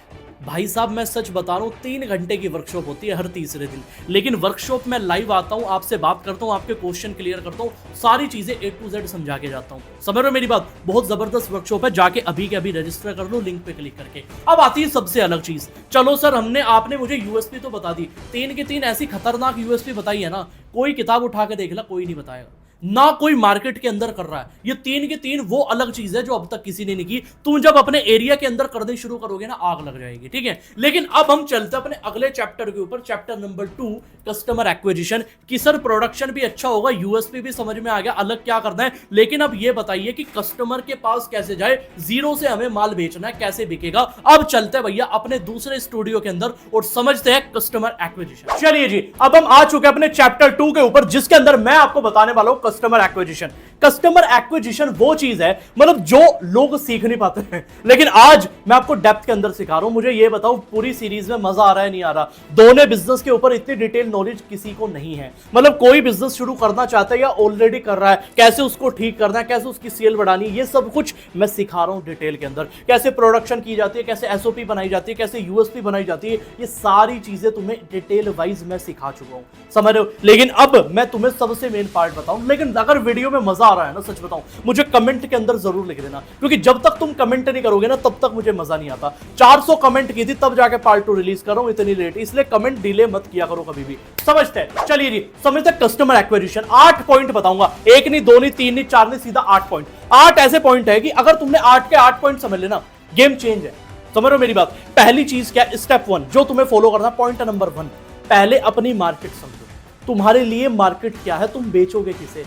भाई साहब मैं सच बता रहा हूँ, 3 घंटे की वर्कशॉप होती है हर तीसरे दिन, लेकिन वर्कशॉप में लाइव आता हूँ, आपसे बात करता हूँ, आपके क्वेश्चन क्लियर करता हूँ, सारी चीजें A to Z समझा के जाता हूँ। समझ रहे हो मेरी बात? बहुत जबरदस्त वर्कशॉप है, जाके अभी के अभी रजिस्टर कर लो लिंक पे क्लिक करके। अब आती है सबसे अलग चीज। चलो सर, आपने मुझे यूएसपी तो बता दी, 3 की 3 ऐसी खतरनाक यूएसपी बताई है ना, कोई किताब उठा के देख ला, कोई नहीं बताएगा, ना कोई मार्केट के अंदर कर रहा है। ये 3 की 3 वो अलग चीज है जो अब तक किसी ने नहीं की। तुम जब अपने एरिया के अंदर करने शुरू करोगे ना, आग लग जाएगी, ठीक है। लेकिन अब हम चलते हैं अपने अगले चैप्टर के ऊपर, चैप्टर नंबर 2, कस्टमर एक्विजिशन। कि सर प्रोडक्शन भी अच्छा होगा, यूएसपी भी समझ में आ गया, अलग क्या करना है, लेकिन अब ये बताइए कि कस्टमर के पास कैसे जाए, जीरो से हमें माल बेचना है, कैसे बिकेगा। अब चलते हैं भैया अपने दूसरे स्टूडियो के अंदर और समझते हैं कस्टमर एक्विजिशन। चलिए जी, अब हम आ चुके हैं अपने चैप्टर 2 के ऊपर, जिसके अंदर मैं आपको बताने वाला हूं कस्टमर एक्विजिशन। कस्टमर एक्विजिशन वो चीज है, मतलब जो लोग सीख नहीं पाते हैं, लेकिन आज मैं आपको डेप्थ के अंदर सिखा रहा हूं। मुझे ये बताओ, पूरी सीरीज में मजा आ रहा है नहीं आ रहा? दोनों बिजनेस के ऊपर इतनी डिटेल नॉलेज किसी को नहीं है। मतलब कोई बिजनेस शुरू करना चाहता है या ऑलरेडी कर रहा है, कैसे उसको ठीक करना है, कैसे उसकी सेल बढ़ानी है, ये सब कुछ मैं सिखा रहा हूं डिटेल के अंदर। कैसे प्रोडक्शन की जाती है, कैसे एसओपी बनाई जाती है, कैसे यूएसपी बनाई जाती है, ये सारी चीजें तुम्हें डिटेल वाइज मैं सिखा चुका हूं, समझ रहे हो। लेकिन अब मैं तुम्हें सबसे मेन पार्ट बताऊं। लेकिन अगर वीडियो में मजा आ रहा है ना, सच बताऊं, मुझे कमेंट के अंदर जरूर लिख देना, क्योंकि जब तक तुम कमेंट नहीं करोगे ना, तब तक मुझे मजा नहीं आता। 400 कमेंट की थी तब जाके पार्ट 2 रिलीज कर रहा हूं इतनी लेट, इसलिए कमेंट डिले मत किया करो कभी भी, समझते हैं। चलिए जी, समझते हैं कस्टमर एक्विजिशन। 8 पॉइंट बताऊंगा, 1 नहीं, 2 नहीं, 3 नहीं, 4 नहीं, सीधा 8 पॉइंट। 8 ऐसे पॉइंट है कि अगर तुमने 8 के 8 पॉइंट समझ लेना, गेम चेंज है। समझ रहे हो मेरी बात? पहली चीज क्या, स्टेप 1 जो तुम्हें फॉलो करना, पॉइंट नंबर 1, पहले अपनी मार्केट समझो। तुम्हारे लिए मार्केट क्या है, तुम बेचोगे किसे।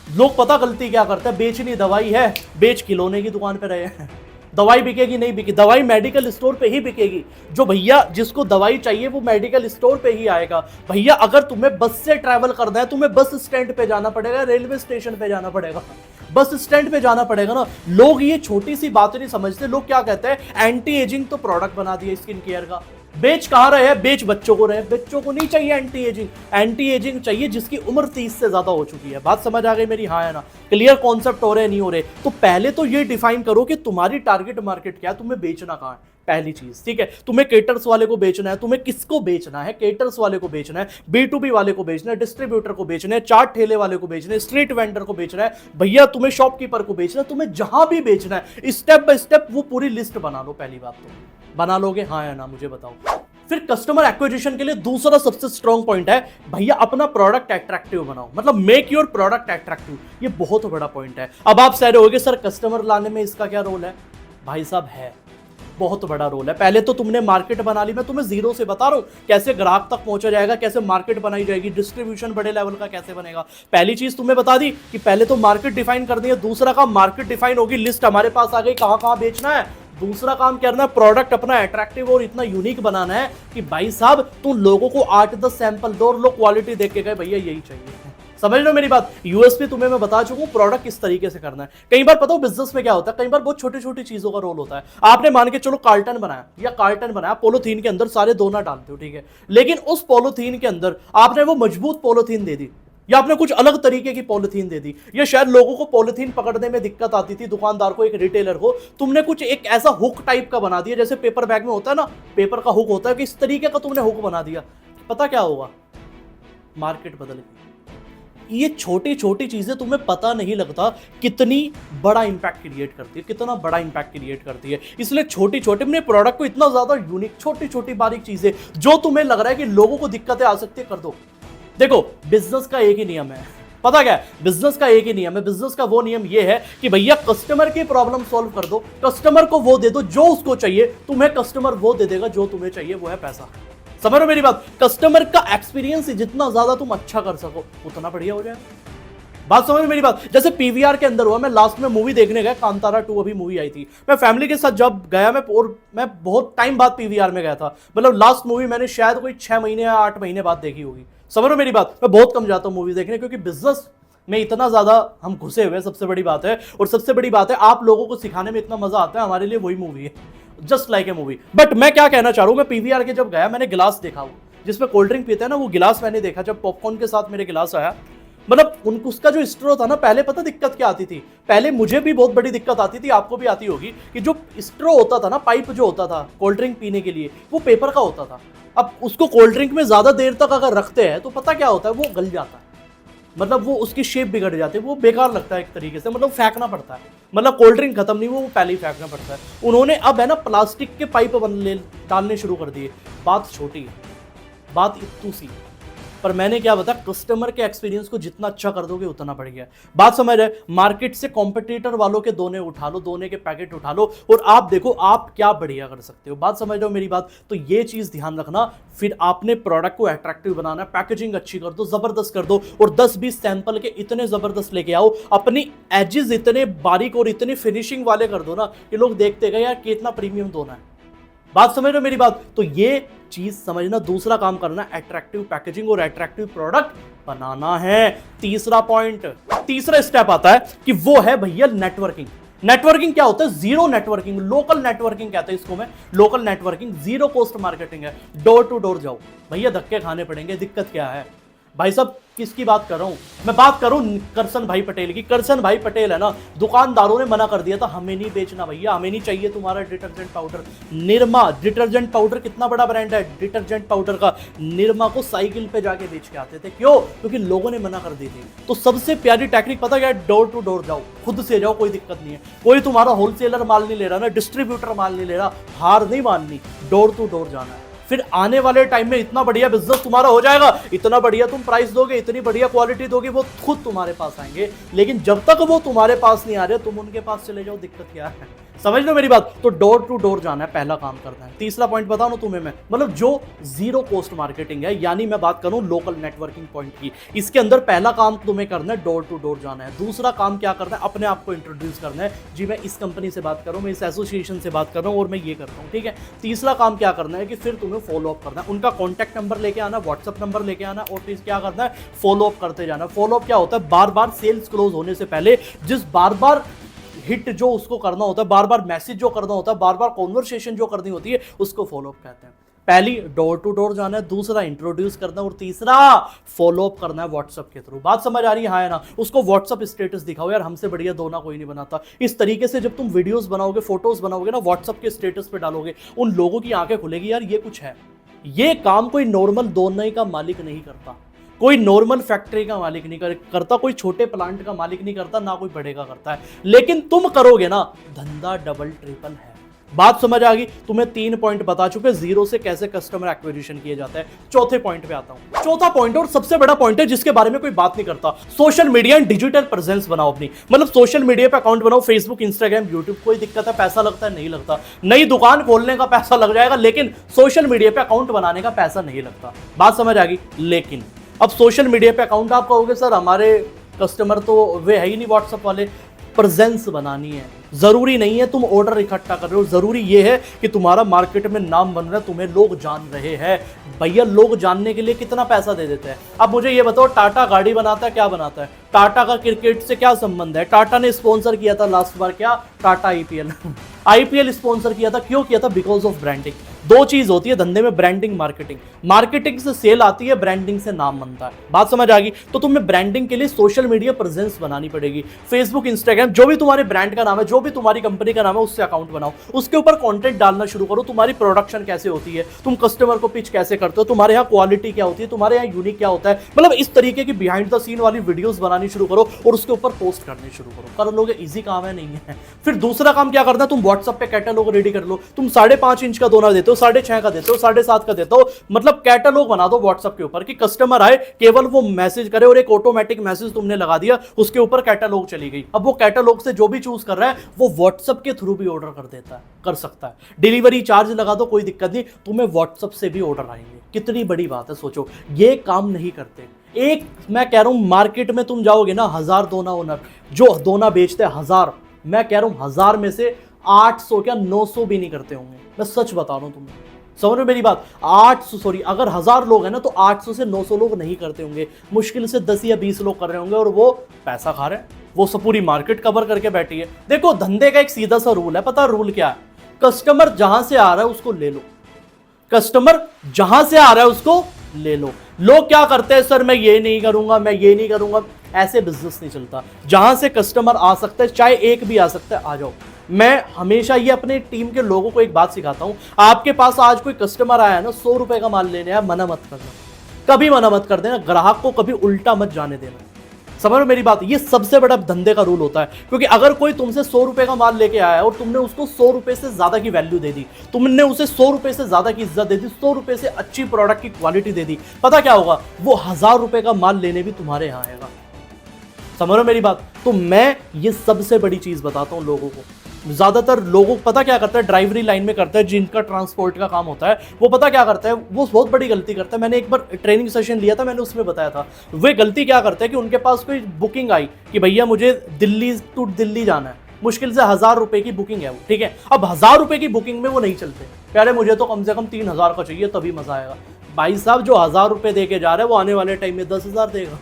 लोग पता गलती क्या करते हैं, बेचनी दवाई है, बेच खिलौने की दुकान पे रहे हैं। दवाई बिकेगी नहीं बिकेगी, दवाई मेडिकल स्टोर पे ही बिकेगी। जो भैया जिसको दवाई चाहिए वो मेडिकल स्टोर पे ही आएगा। भैया अगर तुम्हें बस से ट्रैवल करना है, तुम्हें बस स्टैंड पे जाना पड़ेगा, रेलवे स्टेशन पे जाना पड़ेगा, बस स्टैंड पे जाना पड़ेगा ना। लोग ये छोटी सी बात नहीं समझते। लोग क्या कहते हैं, एंटी एजिंग तो प्रोडक्ट बना दिया स्किन केयर का, बेच कहां रहे हैं, बेच बच्चों को रहे। बच्चों को नहीं चाहिए एंटी एजिंग, एंटी एजिंग चाहिए जिसकी उम्र 30 से ज्यादा हो चुकी है। बात समझ आ गई मेरी? हाँ है ना? क्लियर कॉन्सेप्ट हो रहे नहीं हो रहे? तो पहले तो ये डिफाइन करो कि तुम्हारी टारगेट मार्केट क्या है, तुम्हें बेचना कहां है, पहली चीज, ठीक है। तुम्हें केटर्स वाले को बेचना है, तुम्हें किसको बेचना है, केटर्स वाले को बेचना है, B2B वाले को बेचना है, डिस्ट्रीब्यूटर को बेचना है, चाट ठेले वाले को बेचना है, स्ट्रीट वेंडर को बेचना है, भैया तुम्हें शॉपकीपर को बेचना है, तुम्हें जहां भी बेचना है, स्टेप बाय स्टेप वो पूरी लिस्ट बना लो। पहली बात तो बना लोगे, हाँ या ना मुझे बताओ। फिर कस्टमर एक्विजिशन के लिए दूसरा सबसे स्ट्रॉन्ग पॉइंट है, भैया अपना प्रोडक्ट अट्रैक्टिव बनाओ, मतलब मेक योर प्रोडक्ट अट्रैक्टिव। ये बहुत बड़ा पॉइंट है। अब आप कह रहे होगे सर कस्टमर लाने में इसका क्या रोल है? भाई साहब है, बहुत बड़ा रोल है। पहले तो तुमने मार्केट बना ली, मैं तुम्हें जीरो से बता रहा हूं कैसे ग्राहक तक पहुंचा जाएगा, कैसे मार्केट बनाई जाएगी, डिस्ट्रीब्यूशन बड़े लेवल का कैसे बनेगा। पहली चीज तुम्हें बता दी कि पहले तो मार्केट डिफाइन करनी है। दूसरा काम, मार्केट डिफाइन होगी, लिस्ट हमारे पास आ गई कहां कहां बेचना है। दूसरा काम करना है, प्रोडक्ट अपना अट्रैक्टिव और इतना यूनिक बनाना है कि भाई साहब तुम लोगों को 8-10 सैंपल दो और लोग क्वालिटी देख के गए भैया यही चाहिए। समझ लो मेरी बात? यूएसपी तुम्हें मैं बता चुका हूं, प्रोडक्ट किस तरीके से करना है। कई बार पता हो बिजनेस में क्या होता है, कई बार बहुत छोटी छोटी चीजों का रोल होता है। आपने मान के चलो कार्टन बनाया या कार्टन बनाया, पॉलीथीन के अंदर सारे दोना डालते हो, ठीक है, लेकिन उस पॉलीथीन के अंदर आपने वो मजबूत पॉलीथीन दे दी या आपने कुछ अलग तरीके की पॉलीथीन दे दी, या शायद लोगों को पॉलीथीन पकड़ने में दिक्कत आती थी, दुकानदार को, एक रिटेलर को, तुमने कुछ एक ऐसा हुक टाइप का बना दिया, जैसे पेपर बैग में होता है ना, पेपर का हुक होता है, कि इस तरीके का तुमने हुक बना दिया। पता क्या होगा? मार्केट बदल गई। ये छोटी छोटी चीजें तुम्हें पता नहीं लगता कितनी बड़ा इंपैक्ट क्रिएट करती है, कितना बड़ा इंपैक्ट क्रिएट करती है। इसलिए छोटी छोटी अपने प्रोडक्ट को इतना ज्यादा यूनिक, छोटी छोटी बारीक चीजें जो तुम्हें लग रहा है कि लोगों को दिक्कतें आ सकती है, कर दो। देखो बिजनेस का एक ही नियम है, पता क्या है? बिजनेस का एक ही नियम है। बिजनेस का वो नियम ये है कि भैया कस्टमर की प्रॉब्लम सॉल्व कर दो, कस्टमर को वो दे दो जो उसको चाहिए, तुम्हें कस्टमर वो दे देगा जो तुम्हें चाहिए, वो है पैसा। समझ रहे हो मेरी बात? कस्टमर का एक्सपीरियंस जितना ज्यादा तुम अच्छा कर सको उतना बढ़िया हो जाएगा। बात समझ में मेरी बात? जैसे पीवीआर के अंदर हुआ, मैं लास्ट में मूवी देखने गया, कांतारा 2 अभी मूवी आई थी, मैं फैमिली के साथ जब गया मैं बहुत टाइम बाद पीवीआर में गया था। मतलब लास्ट मूवी मैंने शायद कोई 6 महीने या 8 महीने बाद देखी होगी। समझ रहे हो मेरी बात? मैं बहुत कम जाता हूँ मूवी देखने, क्योंकि बिजनेस में इतना ज्यादा हम घुसे हुए, सबसे बड़ी बात है। और सबसे बड़ी बात है, आप लोगों को सिखाने में इतना मजा आता है, हमारे लिए वही मूवी है, just like a movie. But मैं क्या कहना चाह रहा हूँ, मैं पीवीआर के जब गया, मैंने गिलास देखा, वो जिसमें कोल्ड ड्रिंक पीते हैं ना, वो गिलास मैंने देखा। जब पॉपकॉर्न के साथ मेरे गिलास आया, मतलब उसका जो स्ट्रो था ना, पहले पता दिक्कत क्या आती थी? पहले मुझे भी बहुत बड़ी दिक्कत आती थी, आपको भी आती होगी, कि जो स्ट्रो होता था ना, पाइप जो होता था कोल्ड ड्रिंक पीने के लिए, वो पेपर का होता था। अब उसको कोल्ड ड्रिंक में ज्यादा देर तक अगर रखते हैं तो पता क्या होता है, वो गल जाता है। मतलब वो उसकी शेप बिगड़ जाती है, वो बेकार लगता है एक तरीके से, मतलब फेंकना पड़ता है। मतलब कोल्ड ड्रिंक खत्म नहीं, वो पहले ही फेंकना पड़ता है। उन्होंने अब है ना प्लास्टिक के पाइप डालने शुरू कर दिए। बात छोटी है, बात इतनी सी, पर मैंने क्या बताया, कस्टमर के एक्सपीरियंस को जितना अच्छा कर दोगे उतना बढ़ गया। बात समझ रहे? मार्केट से कॉम्पिटिटर वालों के दोने उठा लो, दोने के पैकेट उठा लो, और आप देखो आप क्या बढ़िया कर सकते हो। बात समझ रहे हो मेरी बात? तो ये चीज ध्यान रखना। फिर आपने प्रोडक्ट को अट्रैक्टिव बनाना, पैकेजिंग अच्छी कर दो, जबरदस्त कर दो, और 20-20 सैंपल के इतने जबरदस्त लेके आओ, अपनी एजेस इतने बारीक और इतने फिनिशिंग वाले कर दो ना कि लोग देखते गए यार कितना प्रीमियम दोना है। बात समझ रहे हो मेरी बात? तो ये चीज समझना। दूसरा काम करना, अट्रैक्टिव पैकेजिंग और अट्रैक्टिव प्रोडक्ट बनाना है। तीसरा पॉइंट, तीसरा स्टेप आता है कि वो है भैया नेटवर्किंग। नेटवर्किंग क्या होता है? जीरो नेटवर्किंग, लोकल नेटवर्किंग कहते हैं इसको मैं। Local networking zero cost marketing है। डोर टू डोर जाओ भैया, धक्के खाने पड़ेंगे, दिक्कत क्या है भाई साहब? किसकी बात कर रहा हूं मैं? बात करूं करसन भाई पटेल की। करसन भाई पटेल है ना, दुकानदारों ने मना कर दिया था, हमें नहीं बेचना भैया, हमें नहीं चाहिए तुम्हारा detergent powder. Nirma detergent powder कितना बड़ा ब्रांड है डिटर्जेंट पाउडर का। निरमा को साइकिल पे जाके बेच के आते थे, क्यों? क्योंकि लोगों ने मना कर दी थी। तो सबसे प्यारी टेक्निक पता क्या? डोर टू डोर जाओ, खुद से जाओ, कोई दिक्कत नहीं है। कोई तुम्हारा होलसेलर माल नहीं ले रहा ना, डिस्ट्रीब्यूटर माल नहीं ले रहा, हार नहीं माननी, डोर टू डोर जाना है। फिर आने वाले टाइम में इतना बढ़िया बिजनेस तुम्हारा हो जाएगा, इतना बढ़िया तुम प्राइस दोगे, इतनी बढ़िया क्वालिटी दोगे, वो खुद तुम्हारे पास आएंगे। लेकिन जब तक वो तुम्हारे पास नहीं आ रहे, तुम उनके पास चले जाओ, दिक्कत क्या है? समझ लो मेरी बात? तो डोर टू डोर जाना है, पहला काम करना है। तीसरा पॉइंट बताऊं तुम्हें मैं, मतलब जो जीरो कॉस्ट मार्केटिंग है, यानी मैं बात करूं लोकल नेटवर्किंग पॉइंट की, इसके अंदर पहला काम तुम्हें करना है डोर टू डोर जाना है। दूसरा काम क्या करना है? अपने आप को इंट्रोड्यूस करना है, जी मैं इस कंपनी से बात कर रहा हूं, मैं इस एसोसिएशन से बात कर रहा हूं और मैं ये करता हूं, ठीक है। तीसरा काम क्या करना है कि फिर तुम्हें फॉलो अप करना है, उनका कॉन्टैक्ट नंबर लेके आना, व्हाट्सअप नंबर लेके आना, और फिर क्या करना है? फॉलो अप करते जाना। फॉलो अप क्या होता है? बार बार सेल्स क्लोज होने से पहले जिस बार बार हिट जो उसको करना होता है, बार बार मैसेज जो करना होता है, बार बार कॉन्वर्सेशन जो करनी होती है, उसको फॉलो अप कहते हैं। पहली डोर टू डोर जाना है, दूसरा इंट्रोड्यूस करना है, और तीसरा फॉलो अप करना है व्हाट्सअप के थ्रू। बात समझ आ रही है? हाँ है ना? उसको व्हाट्सअप स्टेटस दिखाओ, यार हमसे बढ़िया दोना कोई नहीं बनाता। इस तरीके से जब तुम वीडियोस बनाओगे, फोटोज बनाओगे ना, व्हाट्सअप के स्टेटस पे डालोगे, उन लोगों की आंखें खुलेगी, यार ये कुछ है। ये काम कोई नॉर्मल दोना का मालिक नहीं करता, कोई नॉर्मल फैक्ट्री का मालिक नहीं करता, कोई छोटे प्लांट का मालिक नहीं करता, ना कोई बड़े का करता है। लेकिन तुम करोगे ना, धंधा डबल ट्रिपल है। बात समझ आ गई? तुम्हें 3 पॉइंट बता चुके जीरो से कैसे कस्टमर एक्विजिशन किया जाता है। चौथे पॉइंट पे आता हूं। चौथा पॉइंट और सबसे बड़ा पॉइंट है जिसके बारे में कोई बात नहीं करता, social media and digital presence बनाओ अपनी। मतलब सोशल मीडिया पे अकाउंट बनाओ, फेसबुक, इंस्टाग्राम, यूट्यूब। कोई दिक्कत है? पैसा लगता है? नहीं लगता। नई दुकान खोलने का पैसा लग जाएगा, लेकिन सोशल मीडिया पे अकाउंट बनाने का पैसा नहीं लगता। बात समझ आ गई? लेकिन अब सोशल मीडिया पे अकाउंट आप कहोगे सर हमारे कस्टमर तो वे है ही नहीं व्हाट्सएप वाले। प्रेजेंस बनानी है, जरूरी नहीं है तुम ऑर्डर इकट्ठा कर रहे हो, जरूरी ये है कि तुम्हारा मार्केट में नाम बन रहा है, तुम्हें लोग जान रहे हैं। भैया लोग जानने के लिए कितना पैसा दे देते हैं। अब मुझे ये बताओ, टाटा गाड़ी बनाता है, क्या बनाता है? टाटा का क्रिकेट से क्या संबंध है? टाटा ने स्पॉन्सर किया था लास्ट बार, क्या? टाटा आईपीएल आईपीएल स्पॉन्सर किया था, क्यों किया था? Because of branding. दो चीज होती है धंधे में, ब्रांडिंग, मार्केटिंग। मार्केटिंग से सेल आती है, ब्रांडिंग से नाम बनता है। बात समझ आ गई? तो तुम्हें ब्रांडिंग के लिए सोशल मीडिया प्रेजेंस बनानी पड़ेगी। फेसबुक, इंस्टाग्राम, जो भी तुम्हारे ब्रांड का नाम है, जो भी तुम्हारी कंपनी का नाम है, उससे अकाउंट बनाओ, उसके ऊपर कंटेंट डालना शुरू करो। तुम्हारी प्रोडक्शन कैसे होती है, तुम कस्टमर को पिच कैसे करते हो, तुम्हारे यहाँ क्वालिटी क्या होती है, तुम्हारे यहाँ यूनिक क्या होता है, मतलब इस तरीके की बिहाइंड द सीन वाली वीडियोस बनानी शुरू करो और उसके ऊपर पोस्ट करने शुरू करो। कर लोगे, इजी काम है, नहीं है? फिर दूसरा काम क्या करना है? तुम व्हाट्सएप पे कैटलॉग रेडी कर लो। तुम 5.5 इंच का दोना देते हो, देते हो, 6.5 का देते हो, 7.5 का देते हो। मतलब कैटलॉग बना दो व्हाट्सएप के ऊपर कि कस्टमर आए केवल वो मैसेज करे और एक ऑटोमेटिक मैसेज तुमने लगा दिया, उसके ऊपर कैटलॉग चली गई। अब वो कैटलॉग से जो भी चूज कर रहा है वो व्हाट्सएप के थ्रू भी ऑर्डर कर देता है, कर सकता है। डिलीवरी चार्ज लगा दो, कोई दिक्कत नहीं, तुम्हें व्हाट्सएप से भी ऑर्डर आएंगे। कितनी बड़ी बात है, सोचो। ये काम नहीं करते। एक मैं कह रहा हूं मार्केट में तुम जाओगे ना, 1000 दोना ओनर जो दोना बेचते हैं, 1000, मैं कह रहा हूं 1000 में से 800 क्या 900 भी नहीं करते होंगे। मैं सच बता रहा हूं तुम्हें, समझ रहे हो मेरी बात। 800 सॉरी, अगर 1000 लोग हैं ना तो 800 से 900 लोग नहीं करते होंगे, मुश्किल से 10 या 20 लोग कर रहे होंगे और वो पैसा खा रहे हैं। वो सब पूरी मार्केट कवर करके बैठी है। देखो धंधे का एक सीधा सा रूल है, पता रूल क्या है? कस्टमर जहां से आ रहा है उसको ले लो, कस्टमर जहां से आ रहा है उसको ले लो। लोग क्या करते हैं, सर मैं ये नहीं करूंगा, मैं ये नहीं करूंगा। ऐसे बिजनेस नहीं चलता। जहां से कस्टमर आ सकता है, चाहे एक भी आ सकता है, आ जाओ। मैं हमेशा ये अपने टीम के लोगों को एक बात सिखाता हूं, आपके पास आज कोई कस्टमर आया है ना, 100 रुपए का माल लेने आया, मना मत करना, कभी मना मत कर देना। ग्राहक को कभी उल्टा मत जाने देना, समझ रहे हो मेरी बात। ये सबसे बड़ा धंधे का रूल होता है, क्योंकि अगर कोई तुमसे 100 रुपए का माल लेके आया और तुमने उसको 100 रुपए से ज्यादा की वैल्यू दे दी, तुमने उसे 100 रुपए से ज्यादा की इज्जत दे दी, 100 रुपए से अच्छी प्रोडक्ट की क्वालिटी दे दी, पता क्या होगा? वो 1000 रुपए का माल लेने भी तुम्हारे यहां आएगा। समझ रहे हो मेरी बात। तो मैं ये सबसे बड़ी चीज बताता हूं लोगों को। ज्यादातर लोगों को पता क्या करता है, ड्राइवरी लाइन में करता है, जिनका ट्रांसपोर्ट का काम होता है, वो पता क्या करता है, वो बहुत बड़ी गलती करता है। मैंने एक बार ट्रेनिंग सेशन लिया था, मैंने उसमें बताया था। वे गलती क्या करते हैं कि उनके पास कोई बुकिंग आई कि भैया मुझे दिल्ली टू दिल्ली जाना है, मुश्किल से 1000 रुपए की बुकिंग है वो, ठीक है। अब 1000 रुपए की बुकिंग में वो नहीं चलते, कह रहे मुझे तो कम से कम 3000 का चाहिए तभी मजा आएगा। भाई साहब जो 1000 रुपए दे के जा रहा है वो आने वाले टाइम में 10,000 देगा।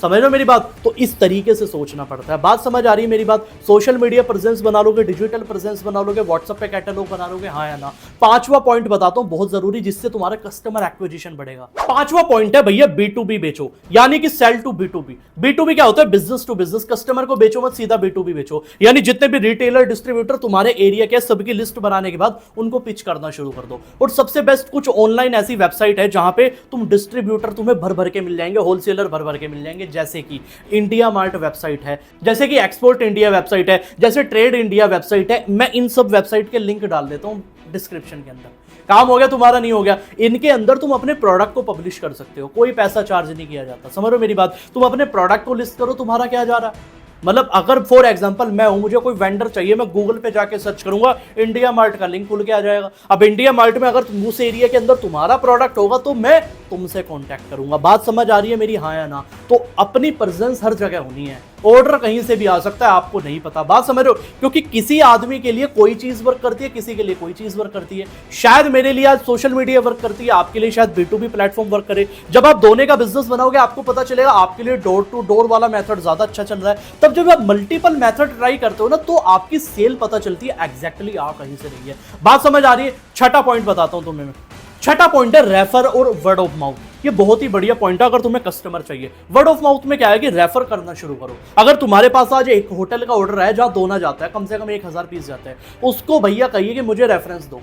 समझ लो मेरी बात। तो इस तरीके से सोचना पड़ता है। बात समझ आ रही है मेरी बात। सोशल मीडिया प्रेजेंस बना लोगे, डिजिटल प्रेजेंस बना लोगे, व्हाट्सएप पे कैटलॉग बना लोगे, हाँ या ना। पांचवा पॉइंट बताता हूं बहुत जरूरी, जिससे तुम्हारा कस्टमर एक्विजिशन बढ़ेगा। पांचवा पॉइंट है भैया B2B बेचो, यानी कि सेल टू B2B। B2B क्या होता है? Business to business. कस्टमर को बेचो मत, सीधा B2B बेचो। यानी जितने भी रिटेलर डिस्ट्रीब्यूटर तुम्हारे एरिया के, सबकी लिस्ट बनाने के बाद उनको पिच करना शुरू कर दो। और सबसे बेस्ट कुछ ऑनलाइन ऐसी वेबसाइट है जहां पे तुम डिस्ट्रीब्यूटर तुम्हें भर भर के मिल जाएंगे, होलसेलर भर भर के मिल जाएंगे, जैसे कि इंडिया मार्ट वेबसाइट है, जैसे कि एक्सपोर्ट इंडिया वेबसाइट है, जैसे ट्रेड इंडिया वेबसाइट है। मैं इन सब वेबसाइट के लिंक डाल देता हूं डिस्क्रिप्शन के अंदर। काम हो गया तुम्हारा, नहीं हो गया? इनके अंदर तुम अपने प्रोडक्ट को पब्लिश कर सकते हो, कोई पैसा चार्ज नहीं किया जाता। समझ रहे हो मेरी बात। तुम अपने प्रोडक्ट को लिस्ट करो, तुम्हारा क्या जा रहा है? मतलब अगर फॉर एग्जांपल मैं हूं, मुझे कोई वेंडर चाहिए, मैं गूगल पे जाके सर्च करूंगा, इंडिया मार्ट का लिंक खुल के आ जाएगा। अब इंडिया मार्ट में अगर उस एरिया के अंदर तुम्हारा प्रोडक्ट होगा तो मैं तुमसे कांटेक्ट करूंगा। बात समझ आ रही है मेरी, हाँ या ना? तो अपनी प्रेजेंस हर जगह होनी है। ऑर्डर कहीं से भी आ सकता है, आपको नहीं पता। बात समझ रहे हो? क्योंकि किसी आदमी के लिए कोई चीज वर्क करती है, किसी के लिए कोई चीज वर्क करती है। शायद मेरे लिए आज सोशल मीडिया वर्क करती है, आपके लिए शायद B2B प्लेटफॉर्म वर्क करे। जब आप दोनों का बिजनेस बनाओगे आपको पता चलेगा आपके लिए डोर टू डोर वाला मेथड ज्यादा अच्छा चल रहा है। तब जब आप मल्टीपल मेथड ट्राई करते हो ना, तो आपकी सेल पता चलती है एग्जैक्टली आ कहीं से रही है। बात समझ आ रही है? छठा पॉइंट बताता हूं तुम्हें मैं। छठा पॉइंट है रेफर और वर्ड ऑफ माउथ। ये बहुत ही बढ़िया पॉइंट है अगर तुम्हें कस्टमर चाहिए। वर्ड ऑफ माउथ में क्या है कि रेफर करना शुरू करो। अगर तुम्हारे पास आज एक होटल का ऑर्डर है जहां दोना जाता है, कम से कम 1000 पीस जाते हैं, उसको भैया कहिए कि मुझे रेफरेंस दो।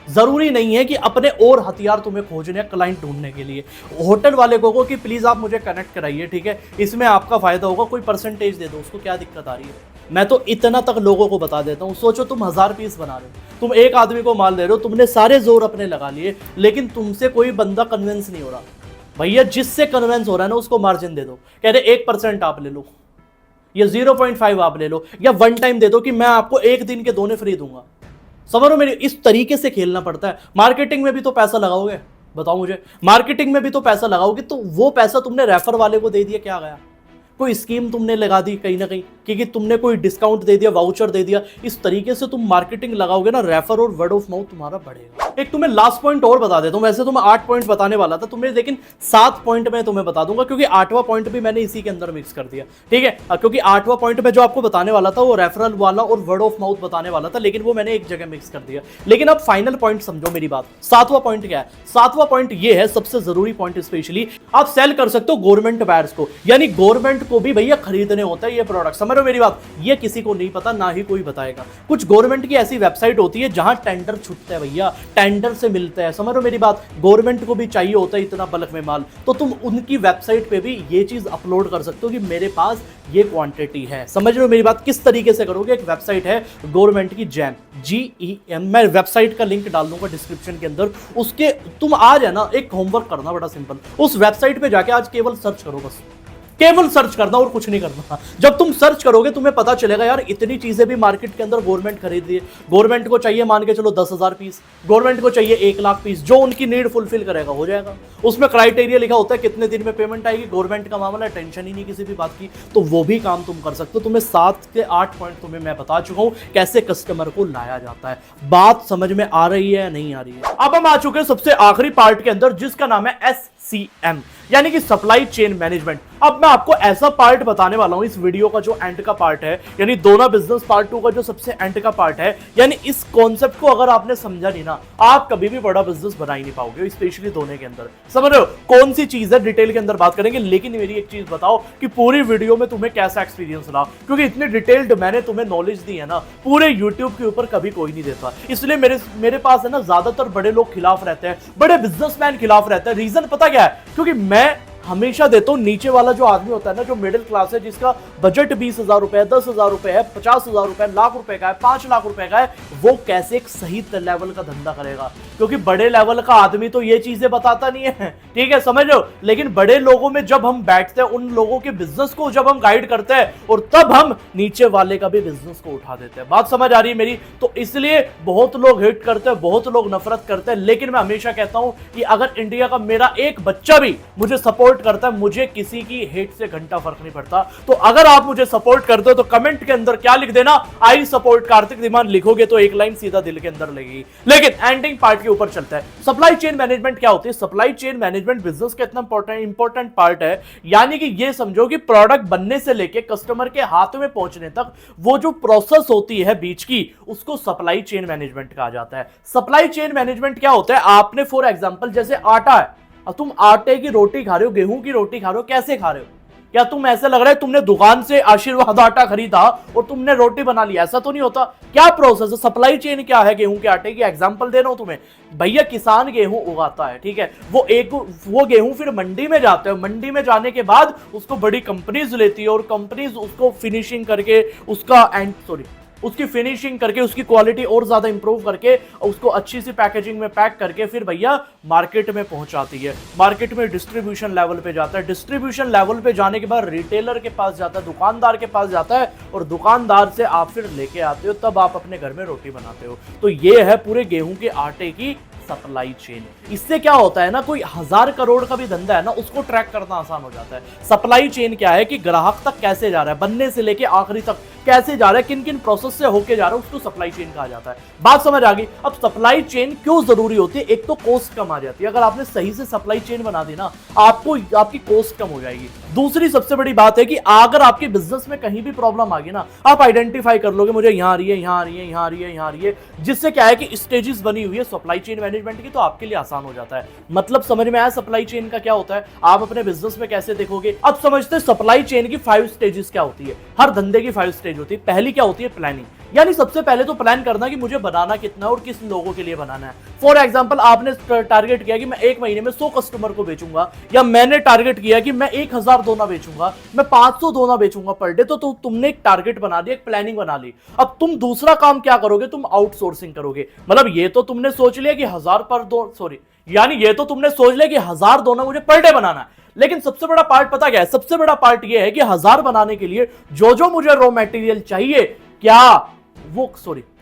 जरूरी नहीं है कि अपने और हथियार तुम्हें खोजने, क्लाइंट ढूंढने के लिए। होटल वाले को कि प्लीज आप मुझे कनेक्ट कराइए, ठीक है, इसमें आपका फायदा होगा, कोई परसेंटेज दे दो, उसको क्या दिक्कत आ रही है? मैं तो इतना तक लोगों को बता देता हूं। सोचो तुम 1000 पीस बना रहे हो, तुम एक आदमी को माल दे रहे हो, तुमने सारे जोर अपने लगा लिए, लेकिन तुमसे कोई बंदा कन्विंस नहीं हो रहा। भैया जिससे कन्विंस हो रहा है ना उसको मार्जिन दे दो। कह रहे 1% आप ले लो, या 0.5 आप ले लो, या वन टाइम दे दो कि मैं आपको एक दिन के दोने फ्री दूंगा। समझ लो मेरे, इस तरीके से खेलना पड़ता है। मार्केटिंग में भी तो पैसा लगाओगे, बताओ मुझे, मार्केटिंग में भी तो पैसा लगाओगे, तो वो पैसा तुमने रेफर वाले को दे दिया, क्या गया? कोई स्कीम तुमने लगा दी कहीं ना कहीं, क्योंकि तुमने कोई डिस्काउंट दे दिया, वाउचर दे दिया। इस तरीके से तुम मार्केटिंग लगाओगे ना, रेफर और वर्ड ऑफ माउथ तुम्हारा बढ़ेगा। एक तुम्हें लास्ट पॉइंट और बता देता हूं। वैसे तो मैं 8 पॉइंट बताने वाला था तुम्हें, लेकिन 7 पॉइंट मैं तुम्हें बता दूंगा, क्योंकि 8वां पॉइंट भी मैंने इसी के अंदर मिक्स कर दिया, ठीक है। क्योंकि 8वां पॉइंट में जो आपको बताने वाला था वो रेफरल वाला और वर्ड ऑफ माउथ बताने वाला था, लेकिन वो मैंने एक जगह मिक्स कर दिया। लेकिन अब फाइनल पॉइंट समझो मेरी बात। 7वां पॉइंट क्या है? 7वां पॉइंट ये है, सबसे जरूरी पॉइंट, स्पेशली आप सेल कर सकते हो गवर्नमेंट बायर्स को, यानी गवर्नमेंट को भी भैया खरीदने होता है ये प्रोडक्ट। समझ समझ रहे हो मेरी बात? ये किसी को नहीं पता, ना ही कोई बताएगा। कुछ गवर्नमेंट की ऐसी वेबसाइट होती है जहां टेंडर छुटते हैं भैया, टेंडर से मिलते हैं, समझ रहे हो मेरी बात? गवर्नमेंट को भी चाहिए होता है इतना बल्क में माल, तो तुम उनकी वेबसाइट पे भी ये चीज अपलोड कर सकते हो कि मेरे पास ये क्वांटिटी है। समझ रहे हो मेरी बात? किस तरीके से करोगे? एक वेबसाइट है गवर्नमेंट की, जैम, GEM, मैं वेबसाइट का लिंक डाल दूंगा डिस्क्रिप्शन के अंदर। उसके तुम आज है ना एक होमवर्क करना बड़ा सिंपल, उस वेबसाइट पे जाके आज केवल सर्च करो, बस केवल सर्च करना और कुछ नहीं करना। जब तुम सर्च करोगे तुम्हें पता चलेगा यार इतनी चीजें भी मार्केट के अंदर गवर्नमेंट खरीद रही है। गवर्नमेंट को चाहिए मान के चलो 10,000 पीस, गवर्नमेंट को चाहिए 1,00,000 पीस, जो उनकी नीड फुलफिल करेगा हो जाएगा। उसमें क्राइटेरिया लिखा होता है कितने दिन में पेमेंट आएगी, गवर्नमेंट का मामला है, टेंशन ही नहीं किसी भी बात की, तो वो भी काम तुम कर सकते हो। तुम्हें 7 से 8 पॉइंट तुम्हें मैं बता चुका हूं कैसे कस्टमर को लाया जाता है। बात समझ में आ रही है या नहीं आ रही है? अब हम आ चुके हैं सबसे आखिरी पार्ट के अंदर, जिसका नाम है SCM, यानी कि सप्लाई चेन मैनेजमेंट। अब मैं आपको ऐसा पार्ट बताने वाला हूं इस वीडियो का जो एंड का पार्ट है, यानी दोनों बिजनेस पार्ट 2 का जो सबसे एंड का पार्ट है, यानी इस कॉन्सेप्ट को अगर आपने समझा नहीं ना, आप कभी भी बड़ा बिजनेस बना ही नहीं पाओगे, स्पेशली दोनों के अंदर। समझ रहे हो कौन सी चीज है? डिटेल के अंदर बात करेंगे, लेकिन मेरी एक चीज बताओ कि पूरी वीडियो में तुम्हें कैसा एक्सपीरियंस रहा, क्योंकि इतनी डिटेल्ड मैंने तुम्हें नॉलेज दी है ना, पूरे यूट्यूब के ऊपर कभी कोई नहीं देता। इसलिए मेरे पास है ना ज्यादातर बड़े लोग खिलाफ रहते हैं, बड़े बिजनेसमैन खिलाफ रहते हैं। रीजन पता क्या है? क्योंकि मैं हमेशा देता हूं नीचे वाला जो आदमी होता है ना, जो मिडिल क्लास है, जिसका बजट 20,000 रुपए है, 10,000 रुपए है, 50,000 रुपए, लाख रुपए का है, 5 लाख रुपए का है, वो कैसे एक सही लेवल का धंधा करेगा? क्योंकि बड़े लेवल का आदमी तो ये चीजें बताता नहीं है, ठीक है, समझ लो। लेकिन बड़े लोगों में जब हम बैठते हैं, उन लोगों के बिजनेस को जब हम गाइड करते हैं, और तब हम नीचे वाले का भी बिजनेस को उठा देते हैं। बात समझ आ रही है मेरी? तो इसलिए बहुत लोग हेट करते हैं, बहुत लोग नफरत करते हैं, लेकिन मैं हमेशा कहता हूं कि अगर इंडिया का मेरा एक बच्चा भी मुझे सपोर्ट करता है, मुझे किसी की हेट से घंटा फर्क नहीं पड़ता। तो अगर आप मुझे सपोर्ट करते हो तो कमेंट के अंदर क्या लिख देना? आई सपोर्ट कार्तिक धीमान लिखोगे तो एक लाइन सीधा दिल के अंदर लगेगी। लेकिन एंडिंग पार्ट के ऊपर चलता है। सप्लाई चेन मैनेजमेंट क्या होती है? सप्लाई चेन मैनेजमेंट बिजनेस का इतना इंपॉर्टेंट पार्ट है, यानी कि ये समझो कि प्रोडक्ट बनने से लेके कस्टमर के हाथ में पहुंचने तक वो जो प्रोसेस होती है बीच की, उसको सप्लाई चेन मैनेजमेंट कहा जाता है। सप्लाई चेन मैनेजमेंट क्या होता है? आपने फॉर एग्जांपल जैसे आटा है, अब तुम आटे की रोटी खा रहे हो, गेहूं की रोटी खा रहे हो, कैसे खा रहे हो? क्या तुम ऐसे लग रहा है तुमने दुकान से आशीर्वाद आटा खरीदा और तुमने रोटी बना ली? ऐसा तो नहीं होता। क्या प्रोसेस है? सप्लाई चेन क्या है गेहूं के आटे की? एग्जांपल दे रहा हूं तुम्हें। भैया किसान गेहूं उगाता है, ठीक है, वो गेहूं फिर मंडी में जाते हैं, मंडी में जाने के बाद उसको बड़ी कंपनीज लेती है, और कंपनीज उसको फिनिशिंग करके उसकी फिनिशिंग करके उसकी क्वालिटी और ज्यादा इंप्रूव करके उसको अच्छी सी पैकेजिंग में पैक करके फिर भैया मार्केट में पहुंचाती है। मार्केट में डिस्ट्रीब्यूशन लेवल पे जाता है, डिस्ट्रीब्यूशन लेवल पे जाने के बाद रिटेलर के पास जाता है, दुकानदार के पास जाता है, और दुकानदार से आप फिर लेके आते हो, तब आप अपने घर में रोटी बनाते हो। तो ये है पूरे गेहूं के आटे की सप्लाई चेन। इससे क्या होता है ना, कोई 1000 करोड़ का भी धंधा है ना, उसको ट्रैक करना आसान हो जाता है। सप्लाई चेन क्या है कि ग्राहक तक कैसे जा रहा है, बनने से लेके आखिरी तक कैसे जा रहा है, किन किन प्रोसेस से होके जा रहा है, उसको सप्लाई चेन कहा जाता है। बात समझ आ गई? अब सप्लाई चेन क्यों जरूरी होती है? एक तो कॉस्ट कम आ जाती है, अगर आपने सही से सप्लाई चेन बना दी ना, आपकी कॉस्ट कम हो जाएगी। दूसरी सबसे बड़ी बात है कि अगर आपके बिजनेस में कहीं भी प्रॉब्लम आ गई ना, आप आइडेंटिफाई कर लोगे मुझे यहां आ रही है, यहां आ रही है, यहां आ रही है, यहां आ रही है, जिससे क्या है कि स्टेजेस बनी हुई है सप्लाई चेन मैनेजमेंट की, तो आपके लिए आसान हो जाता है। मतलब समझ में आया सप्लाई चेन का क्या होता है? आप अपने बिजनेस में कैसे देखोगे? अब समझते हैं सप्लाई चेन की 5 स्टेजेस क्या होती है। हर धंधे की 5 स्टेज होती है। पहली क्या होती है? प्लानिंग, यानी सबसे पहले तो प्लान करना कि मुझे बनाना कितना है और किस लोगों के लिए बनाना है। फॉर एग्जांपल आपने टारगेट किया कि मैं 1 महीने में 100 कस्टमर को बेचूंगा, या मैंने टारगेट किया कि मैं 1000 दोना बेचूंगा, मैं 500 दोना बेचूंगा पर डे, तो तुमने एक टारगेट बना दिया, एक प्लानिंग बना ली। अब तुम दूसरा काम क्या करोगे? तुम आउटसोर्सिंग करोगे। मतलब ये तो तुमने सोच लिया कि 1000 दोना मुझे पर डे बनाना है, लेकिन सबसे बड़ा पार्ट पता क्या है? सबसे बड़ा पार्ट ये है कि 1000 बनाने के लिए जो मुझे रॉ मटेरियल चाहिए,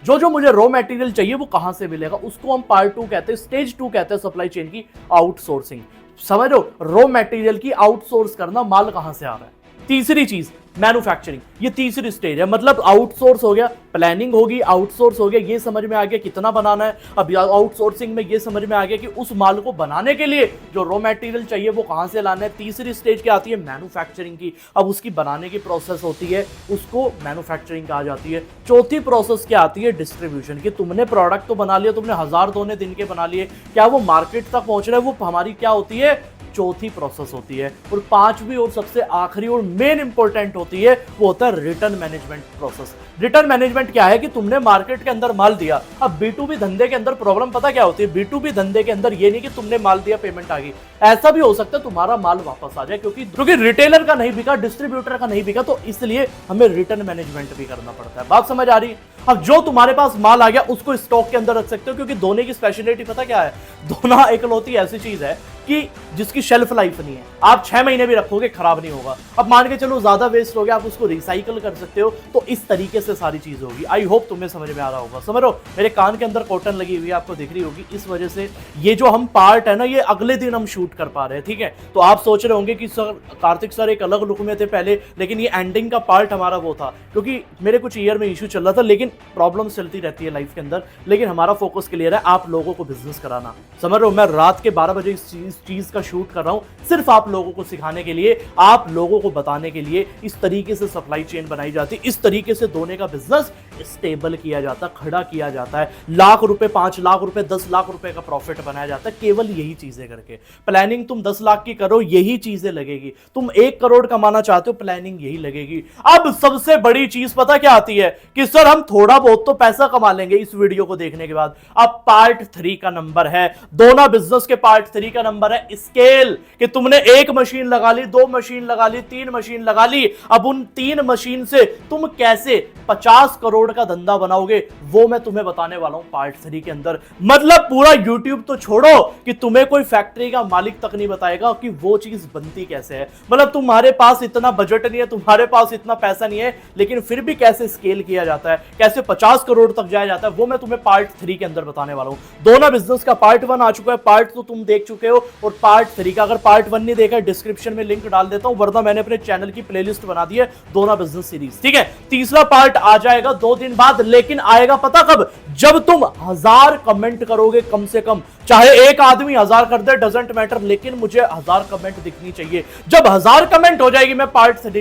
जो मुझे रॉ मटेरियल चाहिए वो कहां से मिलेगा? उसको हम पार्ट 2 कहते हैं, स्टेज 2 कहते हैं सप्लाई चेन की, आउटसोर्सिंग। समझो, रॉ मटेरियल की आउटसोर्स करना, माल कहां से आ रहा है। तीसरी चीज मैन्युफैक्चरिंग, ये तीसरी स्टेज है। मतलब आउटसोर्स हो गया, प्लानिंग होगी, आउटसोर्स हो गया, ये समझ में आ गया कितना बनाना है। अब आउटसोर्सिंग में ये समझ में आ गया कि उस माल को बनाने के लिए जो रॉ मटेरियल चाहिए वो कहां से लाना है। तीसरी स्टेज क्या आती है? मैन्युफैक्चरिंग की। अब उसकी बनाने की प्रोसेस होती है, उसको मैन्युफैक्चरिंग कहा जाती है। चौथी प्रोसेस क्या आती है? डिस्ट्रीब्यूशन की। तुमने प्रोडक्ट तो बना लिया, तुमने 1000 दोने दिन के बना लिए, क्या वो मार्केट तक पहुंच रहा है? वो हमारी क्या होती है? चौथी प्रोसेस होती है, और पांचवी और सबसे आखिरी और मेन इंपॉर्टेंट होती है, वो होता है return management process. Return management क्या है कि तुमने मार्केट के अंदर माल दिया। अब B2B धंधे के अंदर प्रॉब्लम पता क्या होती है, B2B धंधे के अंदर ये नहीं कि तुमने माल दिया पेमेंट आ गई, ऐसा भी हो सकता है तुम्हारा माल वापस आ जाए, क्योंकि रिटेलर का नहीं बिका, डिस्ट्रीब्यूटर का नहीं बिका, तो इसलिए हमें रिटर्न मैनेजमेंट भी करना पड़ता है। बात समझ आ रही है? अब जो तुम्हारे पास माल आ गया उसको स्टॉक के अंदर रख सकते हो, क्योंकि दोने की स्पेशलिटी पता क्या है, दोना इकलौती ऐसी चीज है कि जिसकी शेल्फ लाइफ नहीं है, आप 6 महीने भी रखोगे खराब नहीं होगा। अब मान के चलो ज्यादा वेस्ट हो गया, आप उसको रिसाइकल कर सकते हो, तो इस तरीके से सारी चीज होगी। आई होप तुम्हें समझ में आ रहा होगा। समझ लो, मेरे कान के अंदर कॉटन लगी हुई है, आपको दिख रही होगी, इस वजह से ये जो हम पार्ट है ना, ये अगले दिन हम शूट कर पा रहे हैं, ठीक है। तो आप सोच रहे होंगे कि सर कार्तिक सर एक अलग लुक में थे पहले, लेकिन ये एंडिंग का पार्ट हमारा वो था, क्योंकि मेरे कुछ ईयर में इशू चल रहा था, लेकिन प्रॉब्लम चलती रहती है लाइफ के अंदर, लेकिन हमारा फोकस क्लियर है, आप लोगों को बिजनेस कराना। समझ रहे हो, मैं रात के 12 बजे इस चीज का शूट कर रहा हूं, सिर्फ आप लोगों को सिखाने के लिए, आप लोगों को बताने के लिए इस तरीके से सप्लाई चेन बनाई जाती है, इस तरीके से दोने का बिजनेस स्टेबल किया जाता है, खड़ा किया जाता है, लाख रुपए, 5 लाख रुपए, 10 लाख रुपए का प्रॉफिट बनाया जाता है केवल यही चीजें करके। प्लानिंग तुम 10 लाख की करो, यही चीजें लगेगी। तुम 1 करोड़ कमाना चाहते हो, प्लानिंग यही लगेगी। अब सबसे बड़ी चीज पता क्या आती है कि सर हम थोड़ा बहुत तो पैसा कमा लेंगे इस वीडियो को देखने के बाद। अब पार्ट 3 का नंबर है, दोनों बिजनेस के पार्ट 3 का नंबर है स्केल, कि तुमने 1 मशीन लगा ली, 2 मशीन लगा ली, 3 मशीन लगा ली। अब उन 3 मशीन से तुम कैसे 50 करोड़ का धंधा बनाओगे, वो मैं तुम्हें बताने वाला हूं पार्ट 3 के अंदर। मतलब पूरा यूट्यूब तो छोड़ो कि तुम्हें कोई फैक्ट्री का मालिक तक नहीं बताएगा कि वो चीज बनती कैसे है। मतलब तुम्हारे पास इतना बजट नहीं है, तुम्हारे पास इतना पैसा नहीं है, लेकिन फिर भी कैसे स्केल किया जाता है, कैसे 50 करोड़ तक जाया जाता है, वो मैं तुम्हें पार्ट 3 के अंदर बताने वाला हूं। दोनों बिजनेस का पार्ट 1 आ चुका है, पार्ट 2 तुम देख चुके हो, और पार्ट 3 का अगर पार्ट 1 नहीं देखा, डिस्क्रिप्शन में लिंक डाल देता हूं, वरना मैंने अपने चैनल की प्लेलिस्ट बना दी है, दोनों बिजनेस सीरीज, ठीक है। तीसरा पार्ट आ जाएगा 2 दिन बाद, लेकिन आएगा पता कब, जब तुम 1000 कमेंट करोगे कम से कम। चाहे एक आदमी 1000 कर दे, डजंट मैटर, लेकिन मुझे 1000 कमेंट दिखनी चाहिए। जब 1000 कमेंट हो जाएगी, मैं पार्ट 3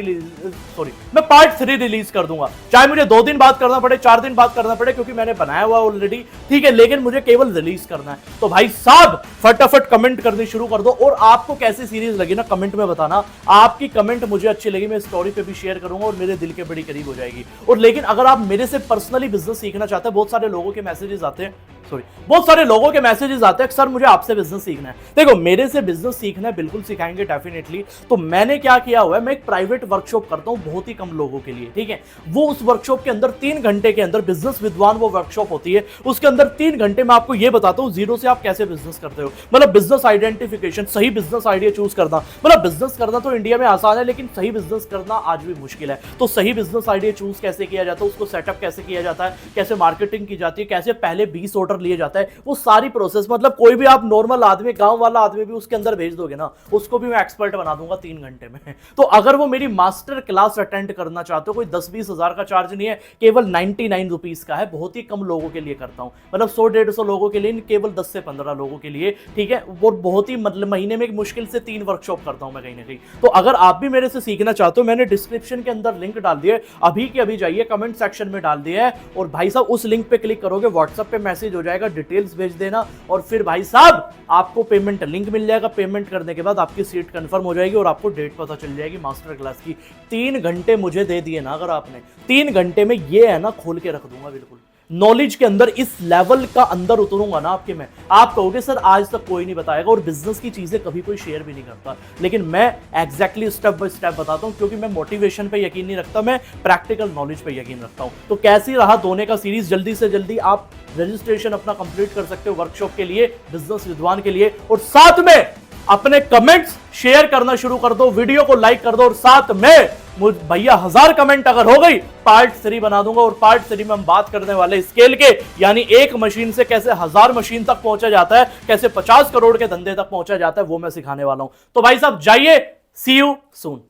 रिलीज कर दूंगा। चाहे मुझे 2 दिन बाद करना पड़े, 4 दिन बाद करना पड़े, क्योंकि मैंने बनाया हुआ ऑलरेडी, ठीक है, लेकिन मुझे केवल रिलीज करना है। तो भाई साहब फटाफट कमेंट करनी शुरू कर दो, और आपको कैसी सीरीज लगी ना कमेंट में बताना। आपकी कमेंट मुझे अच्छी लगी, मैं स्टोरी पे भी शेयर करूंगा और मेरे दिल के बड़ी करीब हो जाएगी। और लेकिन अगर आप मेरे से पर्सनली बिजनेस सीखना चाहते हैं, बहुत सारे लोगों के मैसेजेस आते हैं, सर मुझे आपसे बिजनेस सीखना है। देखो, मेरे से बिजनेस सीखना है, बिल्कुल सिखाएंगे डेफिनेटली। तो मैंने क्या किया हुआ है, मैं एक प्राइवेट वर्कशॉप करता हूं बहुत ही कम लोगों के लिए, ठीक है। वो उस वर्कशॉप के अंदर 3 घंटे के अंदर, बिजनेस विद्वान वो वर्कशॉप होती है, उसके अंदर 3 घंटे में आपको ये बताता हूं जीरो से आप कैसे बिजनेस करते हो। मतलब बिजनेस आइडेंटिफिकेशन, सही बिजनेस आइडिया चूज करना। मतलब बिजनेस करना तो इंडिया में आसान है, लेकिन सही बिजनेस करना आज भी मुश्किल है। तो सही बिजनेस आइडिया चूज कैसे किया जाता है, उसको सेटअप कैसे किया जाता है, कैसे मार्केटिंग की जाती है, कैसे पहले 20 ऑर्डर लिए जाता है, वो सारी प्रोसेस। मतलब कोई भी आप नॉर्मल आदमी, गांव वाला आदमी भी उसके अंदर भेज दोगे ना, उसको भी मैं एक्सपर्ट बना दूंगा 3 घंटे में। तो अगर वो मेरी मास्टर क्लास अटेंड करना चाहते हो, कोई 10-20 हजार का चार्ज नहीं है, केवल 99 रुपीज का है। बहुत ही कम लोगों के लिए करता हूं, मतलब 100-150 लोगों के लिए, केवल 10 से 15 लोगों के लिए, ठीक है। वो बहुत ही मतलब महीने में मुश्किल से 3 वर्कशॉप करता हूं मैं कहीं ना कहीं। तो अगर आप भी मेरे से सीखना चाहते हो, मैंने डिस्क्रिप्शन के अंदर लिंक डाल दिया है, अभी के अभी जाइए, कमेंट सेक्शन में डाल दिया है, और भाई साहब उस लिंक पे क्लिक करोगे, व्हाट्सएप पे मैसेज हो जाएगा, डिटेल्स भेज देना, और फिर भाई साहब आपको पेमेंट लिंक मिल जाएगा। पेमेंट करने के बाद आपकी सीट कंफर्म हो जाएगी और आपको डेट पता चल जाएगी मास्टर क्लास की। 3 घंटे मुझे दे दिए ना, अगर आपने 3 घंटे में ये है ना, खोल के रख दूंगा बिल्कुल। नॉलेज के अंदर इस लेवल का अंदर उतरूंगा ना आपके में, आप कहोगे सर आज तक कोई नहीं बताएगा, और बिजनेस की चीजें कभी कोई शेयर भी नहीं करता, लेकिन मैं एग्जैक्टली स्टेप बाय स्टेप बताता हूं, क्योंकि मैं मोटिवेशन पे यकीन नहीं रखता, मैं प्रैक्टिकल नॉलेज पे यकीन रखता हूं। तो कैसी रहा दोने का सीरीज, जल्दी से जल्दी आप रजिस्ट्रेशन अपना कंप्लीट कर सकते हो वर्कशॉप के लिए, बिजनेस विद्वान के लिए, और साथ में अपने कमेंट्स शेयर करना शुरू कर दो, वीडियो को लाइक कर दो, और साथ में भैया 1000 कमेंट अगर हो गई, पार्ट 3 बना दूंगा। और पार्ट 3 में हम बात करने वाले स्केल के, यानी 1 मशीन से कैसे 1000 मशीन तक पहुंचा जाता है, कैसे 50 करोड़ के धंधे तक पहुंचा जाता है, वो मैं सिखाने वाला हूं। तो भाई साहब जाइए, सी यू सून।